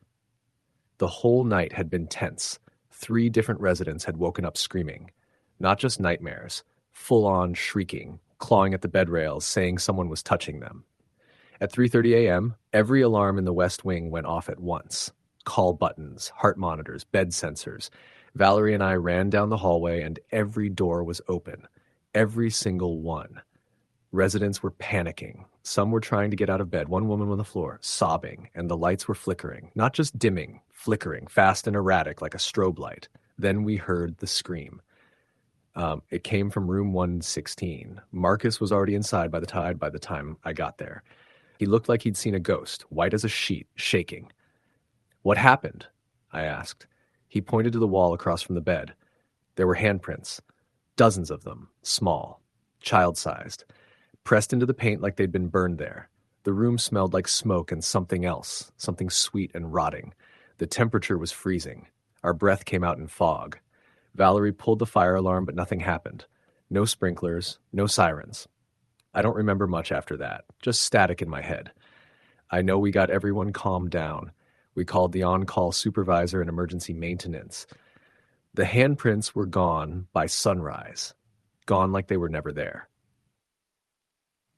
S2: The whole night had been tense. 3 different residents had woken up screaming. Not just nightmares, full-on shrieking, clawing at the bed rails, saying someone was touching them. At 3:30 a.m., every alarm in the West Wing went off at once. Call buttons, heart monitors, bed sensors. Valerie and I ran down the hallway and every door was open. Every single one. Residents were panicking. Some were trying to get out of bed, one woman on the floor, sobbing, and the lights were flickering. Not just dimming, flickering, fast and erratic like a strobe light. Then we heard the scream. It came from room 116. Marcus was already inside by the time I got there. He looked like he'd seen a ghost, white as a sheet, shaking. "What happened?" I asked. He pointed to the wall across from the bed. There were handprints, dozens of them, small, child-sized, pressed into the paint like they'd been burned there. The room smelled like smoke and something else, something sweet and rotting. The temperature was freezing. Our breath came out in fog. Valerie pulled the fire alarm, but nothing happened. No sprinklers, no sirens. I don't remember much after that, just static in my head. I know we got everyone calmed down. We called the on-call supervisor and emergency maintenance. The handprints were gone by sunrise, gone like they were never there.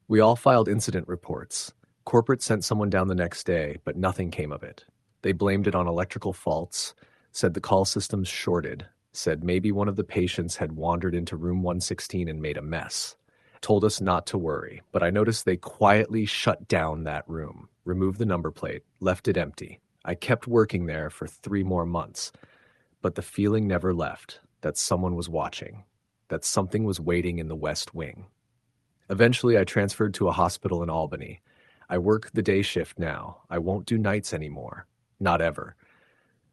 S2: We all filed incident reports. Corporate sent someone down the next day, but nothing came of it. They blamed it on electrical faults, said the call systems shorted, said maybe one of the patients had wandered into room 116 and made a mess. Told us not to worry, but I noticed they quietly shut down that room, removed the number plate, left it empty. I kept working there for 3 more months, but the feeling never left that someone was watching, that something was waiting in the West Wing. Eventually, I transferred to a hospital in Albany. I work the day shift now. I won't do nights anymore. Not ever.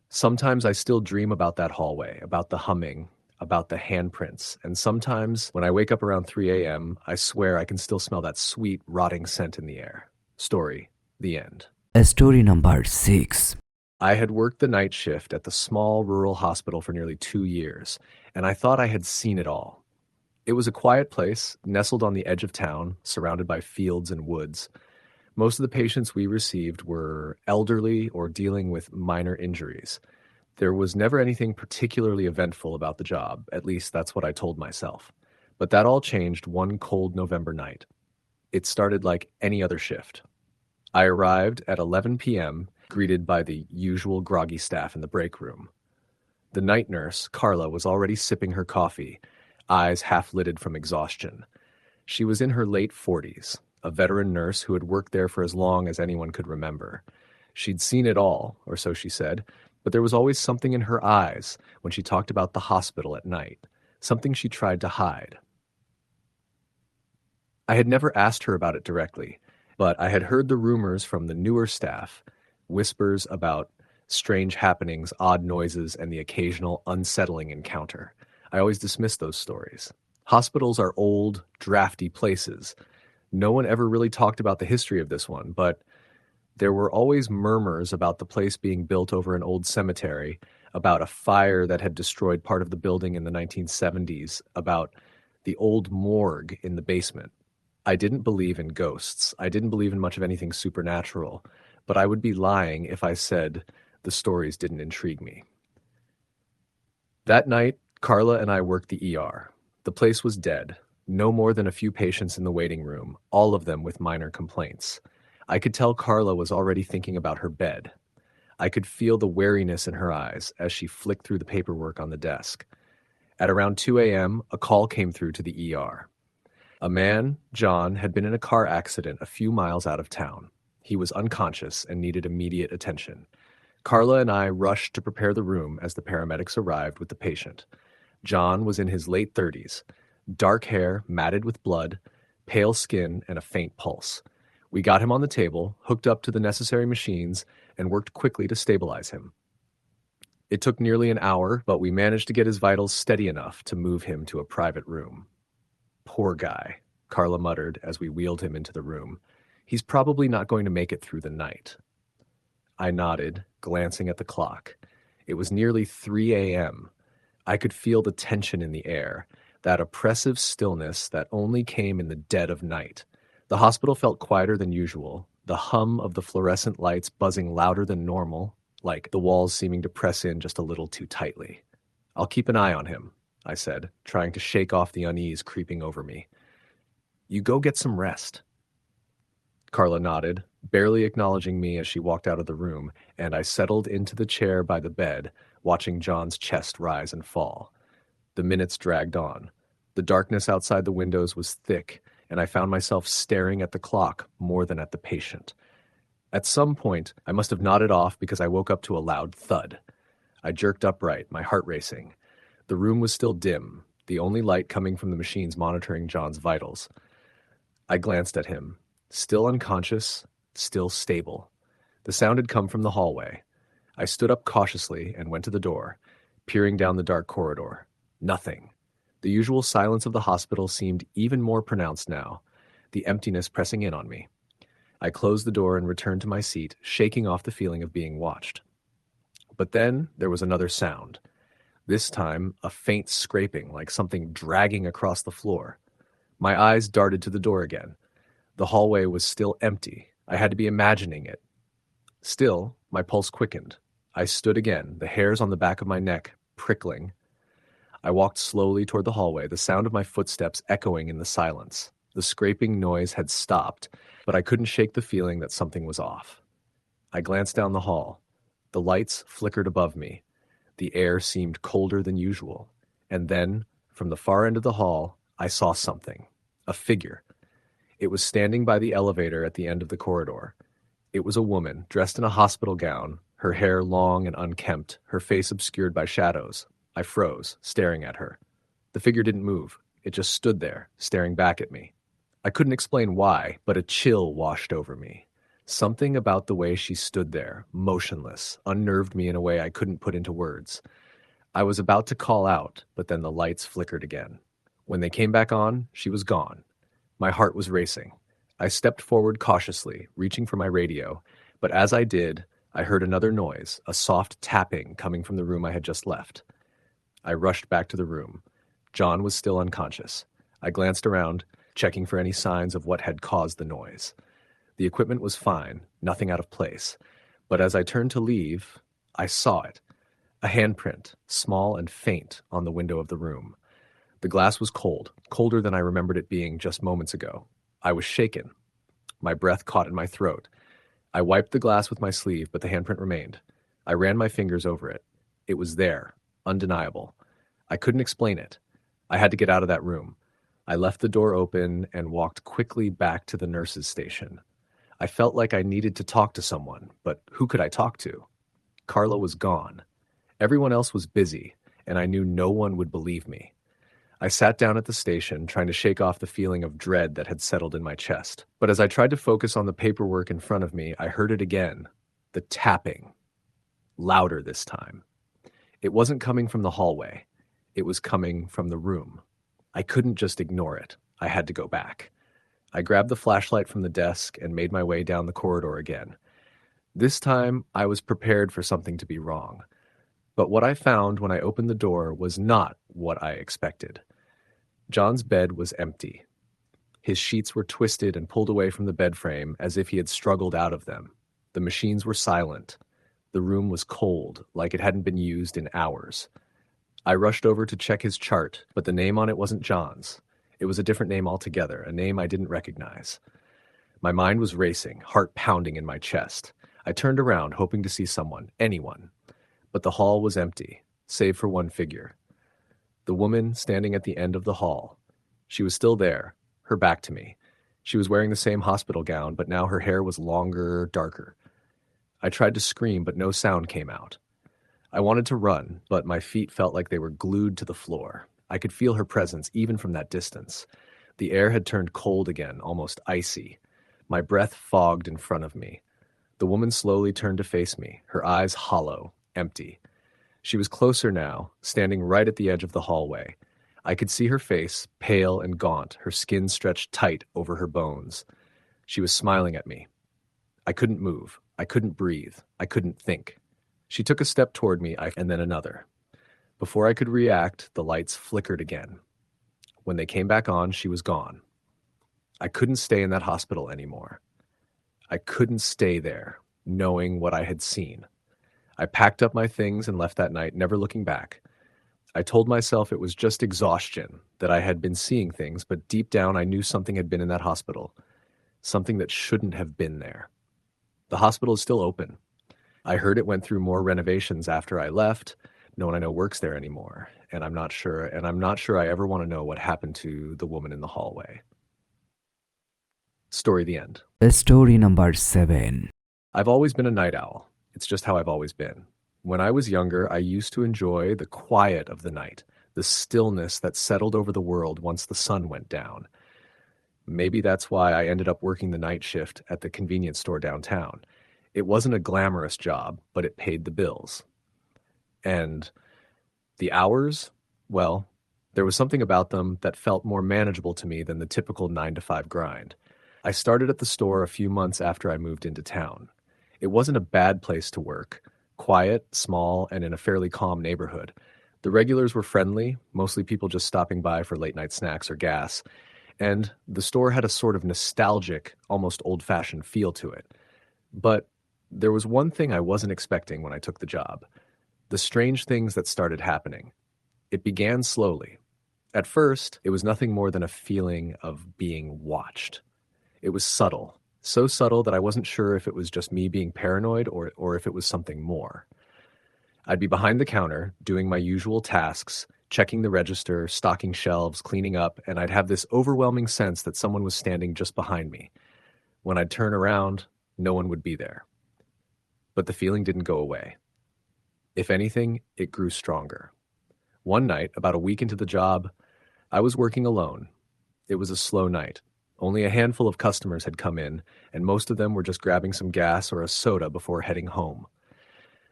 S2: Sometimes I still dream about that hallway, about the humming, about the handprints, and sometimes when I wake up around 3 a.m., I swear I can still smell that sweet, rotting scent in the air. Story, the end.
S1: Story number 6.
S2: I had worked the night shift at the small rural hospital for nearly 2 years, and I thought I had seen it all. It was a quiet place, nestled on the edge of town, surrounded by fields and woods. Most of the patients we received were elderly or dealing with minor injuries. There was never anything particularly eventful about the job, at least that's what I told myself. But that all changed one cold November night. It started like any other shift. I arrived at 11 p.m., greeted by the usual groggy staff in the break room. The night nurse, Carla, was already sipping her coffee, eyes half-lidded from exhaustion. She was in her late 40s, a veteran nurse who had worked there for as long as anyone could remember. She'd seen it all, or so she said, but there was always something in her eyes when she talked about the hospital at night, something she tried to hide. I had never asked her about it directly, but I had heard the rumors from the newer staff, whispers about strange happenings, odd noises, and the occasional unsettling encounter. I always dismissed those stories. Hospitals are old, drafty places. No one ever really talked about the history of this one, but there were always murmurs about the place being built over an old cemetery, about a fire that had destroyed part of the building in the 1970s, about the old morgue in the basement. I didn't believe in ghosts. I didn't believe in much of anything supernatural, but I would be lying if I said the stories didn't intrigue me. That night, Carla and I worked the ER. The place was dead. No more than a few patients in the waiting room, all of them with minor complaints. I could tell Carla was already thinking about her bed. I could feel the wariness in her eyes as she flicked through the paperwork on the desk. At around 2 a.m., a call came through to the ER. A man, John, had been in a car accident a few miles out of town. He was unconscious and needed immediate attention. Carla and I rushed to prepare the room as the paramedics arrived with the patient. John was in his late 30s, dark hair matted with blood, pale skin, and a faint pulse. We got him on the table, hooked up to the necessary machines, and worked quickly to stabilize him. It took nearly an hour, but we managed to get his vitals steady enough to move him to a private room. Poor guy, Carla muttered as we wheeled him into the room. He's probably not going to make it through the night. I nodded, glancing at the clock. It was nearly 3 a.m. I could feel the tension in the air, that oppressive stillness that only came in the dead of night. The hospital felt quieter than usual, the hum of the fluorescent lights buzzing louder than normal, like the walls seeming to press in just a little too tightly. "I'll keep an eye on him," I said, trying to shake off the unease creeping over me. "You go get some rest." Carla nodded, barely acknowledging me as she walked out of the room, and I settled into the chair by the bed, watching John's chest rise and fall. The minutes dragged on. The darkness outside the windows was thick, and I found myself staring at the clock more than at the patient. At some point, I must have nodded off because I woke up to a loud thud. I jerked upright, my heart racing. The room was still dim, the only light coming from the machines monitoring John's vitals. I glanced at him, still unconscious, still stable. The sound had come from the hallway. I stood up cautiously and went to the door, peering down the dark corridor. Nothing. The usual silence of the hospital seemed even more pronounced now, the emptiness pressing in on me. I closed the door and returned to my seat, shaking off the feeling of being watched. But then there was another sound. This time, a faint scraping, like something dragging across the floor. My eyes darted to the door again. The hallway was still empty. I had to be imagining it. Still, my pulse quickened. I stood again, the hairs on the back of my neck prickling. I walked slowly toward the hallway, the sound of my footsteps echoing in the silence. The scraping noise had stopped, but I couldn't shake the feeling that something was off. I glanced down the hall. The lights flickered above me. The air seemed colder than usual. And then, from the far end of the hall, I saw something. A figure. It was standing by the elevator at the end of the corridor. It was a woman, dressed in a hospital gown, her hair long and unkempt, her face obscured by shadows. I froze, staring at her. The figure didn't move. It just stood there, staring back at me. I couldn't explain why, but a chill washed over me. Something about the way she stood there, motionless, unnerved me in a way I couldn't put into words. I was about to call out, but then the lights flickered again. When they came back on, she was gone. My heart was racing. I stepped forward cautiously, reaching for my radio, but as I did, I heard another noise, a soft tapping coming from the room I had just left. I rushed back to the room. John was still unconscious. I glanced around, checking for any signs of what had caused the noise. The equipment was fine, nothing out of place, but as I turned to leave, I saw it. A handprint, small and faint, on the window of the room. The glass was cold, colder than I remembered it being just moments ago. I was shaken. My breath caught in my throat. I wiped the glass with my sleeve, but the handprint remained. I ran my fingers over it. It was there, undeniable. I couldn't explain it. I had to get out of that room. I left the door open and walked quickly back to the nurse's station. I felt like I needed to talk to someone, but who could I talk to? Carla was gone. Everyone else was busy, and I knew no one would believe me. I sat down at the station, trying to shake off the feeling of dread that had settled in my chest. But as I tried to focus on the paperwork in front of me, I heard it again. The tapping. Louder this time. It wasn't coming from the hallway. It was coming from the room. I couldn't just ignore it. I had to go back. I grabbed the flashlight from the desk and made my way down the corridor again. This time, I was prepared for something to be wrong. But what I found when I opened the door was not what I expected. John's bed was empty. His sheets were twisted and pulled away from the bed frame as if he had struggled out of them. The machines were silent. The room was cold, like it hadn't been used in hours. I rushed over to check his chart, but the name on it wasn't John's. It was a different name altogether, a name I didn't recognize. My mind was racing, heart pounding in my chest. I turned around, hoping to see someone, anyone. But the hall was empty, save for one figure. The woman standing at the end of the hall. She was still there, her back to me. She was wearing the same hospital gown, but now her hair was longer, darker. I tried to scream, but no sound came out. I wanted to run, but my feet felt like they were glued to the floor. I could feel her presence, even from that distance. The air had turned cold again, almost icy. My breath fogged in front of me. The woman slowly turned to face me, her eyes hollow, empty. She was closer now, standing right at the edge of the hallway. I could see her face, pale and gaunt, her skin stretched tight over her bones. She was smiling at me. I couldn't move. I couldn't breathe. I couldn't think. She took a step toward me, and then another. Before I could react, the lights flickered again. When they came back on, she was gone. I couldn't stay in that hospital anymore. I couldn't stay there, knowing what I had seen. I packed up my things and left that night, never looking back. I told myself it was just exhaustion, that I had been seeing things, but deep down I knew something had been in that hospital, something that shouldn't have been there. The hospital is still open. I heard it went through more renovations after I left. No one I know works there anymore, and I'm not sure I ever want to know what happened to the woman in the hallway. Story the end.
S1: Story number 7.
S2: I've always been a night owl. It's just how I've always been. When I was younger, I used to enjoy the quiet of the night, the stillness that settled over the world once the sun went down. Maybe that's why I ended up working the night shift at the convenience store downtown. It wasn't a glamorous job, but it paid the bills. And the hours, well, there was something about them that felt more manageable to me than the typical 9-to-5 grind. I started at the store a few months after I moved into town. It wasn't a bad place to work. Quiet, small, and in a fairly calm neighborhood. The regulars were friendly, mostly people just stopping by for late-night snacks or gas. And the store had a sort of nostalgic, almost old-fashioned feel to it. But there was one thing I wasn't expecting when I took the job. The strange things that started happening. It began slowly. At first, it was nothing more than a feeling of being watched. It was subtle. So subtle that I wasn't sure if it was just me being paranoid or if it was something more. I'd be behind the counter, doing my usual tasks, checking the register, stocking shelves, cleaning up, and I'd have this overwhelming sense that someone was standing just behind me. When I'd turn around, no one would be there. But the feeling didn't go away. If anything, it grew stronger. One night, about a week into the job, I was working alone. It was a slow night. Only a handful of customers had come in, and most of them were just grabbing some gas or a soda before heading home.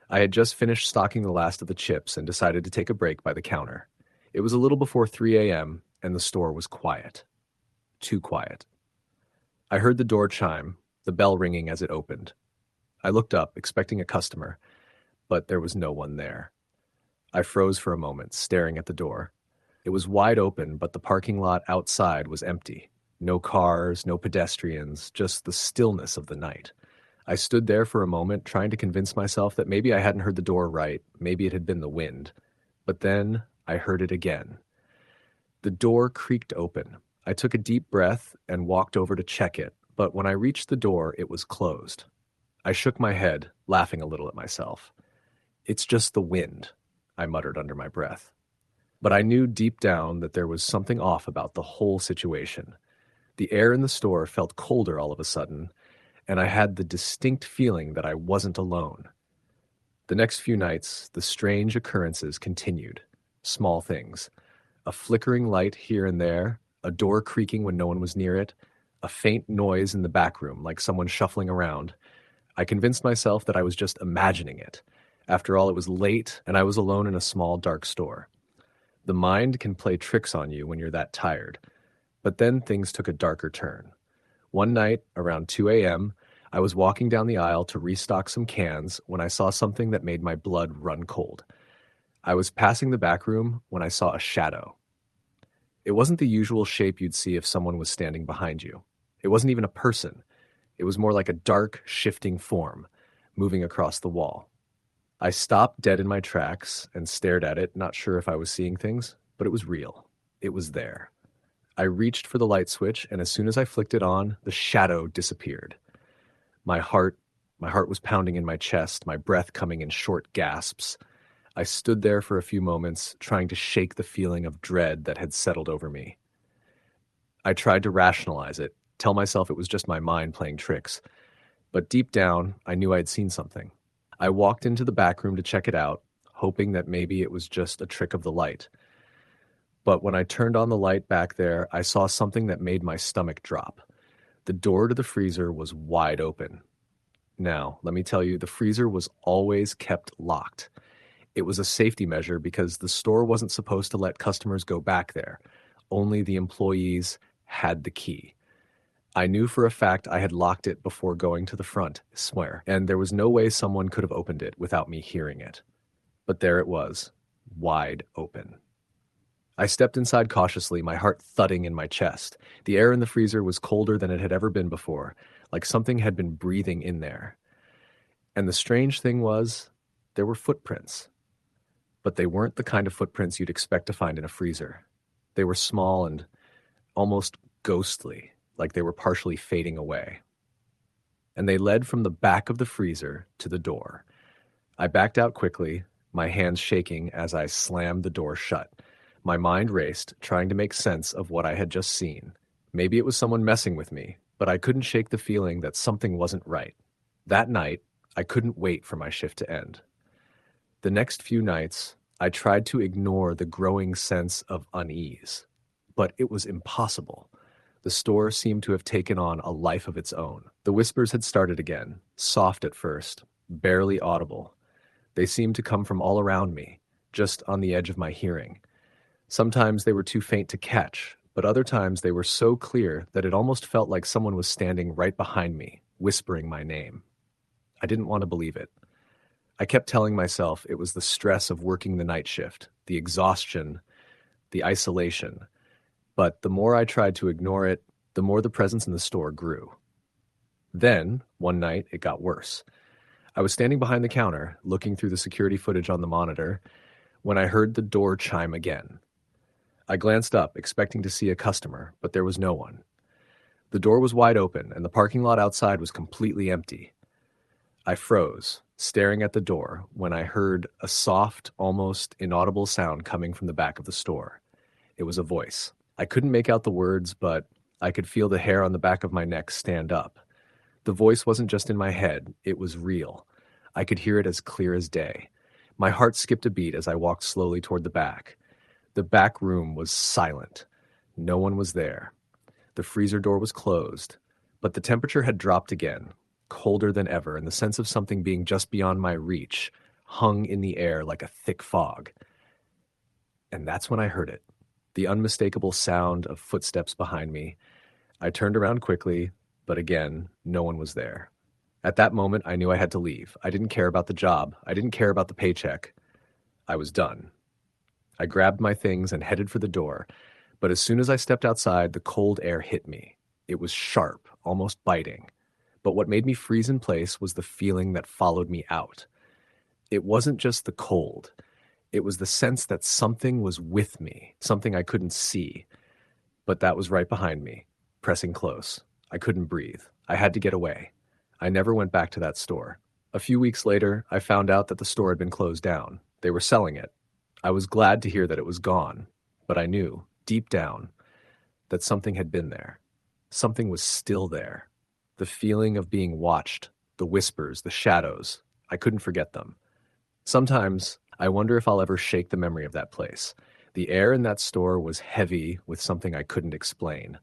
S2: I had just finished stocking the last of the chips and decided to take a break by the counter. It was a little before 3 a.m., and the store was quiet. Too quiet. I heard the door chime, the bell ringing as it opened. I looked up, expecting a customer, but there was no one there. I froze for a moment, staring at the door. It was wide open, but the parking lot outside was empty. No cars, no pedestrians, just the stillness of the night. I stood there for a moment, trying to convince myself that maybe I hadn't heard the door right, maybe it had been the wind. But then I heard it again. The door creaked open. I took a deep breath and walked over to check it, but when I reached the door, it was closed. I shook my head, laughing a little at myself. "It's just the wind," I muttered under my breath. But I knew deep down that there was something off about the whole situation. The air in the store felt colder all of a sudden, and I had the distinct feeling that I wasn't alone. The next few nights, the strange occurrences continued. Small things. A flickering light here and there, a door creaking when no one was near it, a faint noise in the back room like someone shuffling around. I convinced myself that I was just imagining it. After all, it was late, and I was alone in a small, dark store. The mind can play tricks on you when you're that tired. But then things took a darker turn. One night, around 2 a.m., I was walking down the aisle to restock some cans when I saw something that made my blood run cold. I was passing the back room when I saw a shadow. It wasn't the usual shape you'd see if someone was standing behind you. It wasn't even a person. It was more like a dark, shifting form, moving across the wall. I stopped dead in my tracks and stared at it, not sure if I was seeing things, but it was real. It was there. I reached for the light switch, and as soon as I flicked it on, the shadow disappeared. My heart was pounding in my chest, my breath coming in short gasps. I stood there for a few moments, trying to shake the feeling of dread that had settled over me. I tried to rationalize it, tell myself it was just my mind playing tricks. But deep down, I knew I had seen something. I walked into the back room to check it out, hoping that maybe it was just a trick of the light. But when I turned on the light back there, I saw something that made my stomach drop. The door to the freezer was wide open. Now, let me tell you, the freezer was always kept locked. It was a safety measure because the store wasn't supposed to let customers go back there. Only the employees had the key. I knew for a fact I had locked it before going to the front, I swear, and there was no way someone could have opened it without me hearing it. But there it was, wide open. I stepped inside cautiously, my heart thudding in my chest. The air in the freezer was colder than it had ever been before, like something had been breathing in there. And the strange thing was, there were footprints. But they weren't the kind of footprints you'd expect to find in a freezer. They were small and almost ghostly, like they were partially fading away. And they led from the back of the freezer to the door. I backed out quickly, my hands shaking as I slammed the door shut. My mind raced, trying to make sense of what I had just seen. Maybe it was someone messing with me, but I couldn't shake the feeling that something wasn't right. That night, I couldn't wait for my shift to end. The next few nights, I tried to ignore the growing sense of unease, but it was impossible. The store seemed to have taken on a life of its own. The whispers had started again, soft at first, barely audible. They seemed to come from all around me, just on the edge of my hearing. Sometimes they were too faint to catch, but other times they were so clear that it almost felt like someone was standing right behind me, whispering my name. I didn't want to believe it. I kept telling myself it was the stress of working the night shift, the exhaustion, the isolation. But the more I tried to ignore it, the more the presence in the store grew. Then, one night, it got worse. I was standing behind the counter, looking through the security footage on the monitor, when I heard the door chime again. I glanced up, expecting to see a customer, but there was no one. The door was wide open, and the parking lot outside was completely empty. I froze, staring at the door, when I heard a soft, almost inaudible sound coming from the back of the store. It was a voice. I couldn't make out the words, but I could feel the hair on the back of my neck stand up. The voice wasn't just in my head, it was real. I could hear it as clear as day. My heart skipped a beat as I walked slowly toward the back. The back room was silent. No one was there. The freezer door was closed, but the temperature had dropped again, colder than ever, and the sense of something being just beyond my reach hung in the air like a thick fog. And that's when I heard it. The unmistakable sound of footsteps behind me. I turned around quickly, but again, no one was there. At that moment, I knew I had to leave. I didn't care about the job. I didn't care about the paycheck. I was done. I grabbed my things and headed for the door, but as soon as I stepped outside, the cold air hit me. It was sharp, almost biting. But what made me freeze in place was the feeling that followed me out. It wasn't just the cold. It was the sense that something was with me, something I couldn't see. But that was right behind me, pressing close. I couldn't breathe. I had to get away. I never went back to that store. A few weeks later, I found out that the store had been closed down. They were selling it. I was glad to hear that it was gone, but I knew, deep down, that something had been there. Something was still there. The feeling of being watched, the whispers, the shadows, I couldn't forget them. Sometimes I wonder if I'll ever shake the memory of that place. The air in that store was heavy with something I couldn't explain.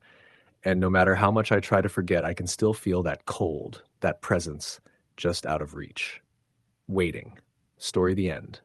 S2: And no matter how much I try to forget, I can still feel that cold, that presence, just out of reach. Waiting. Story the end.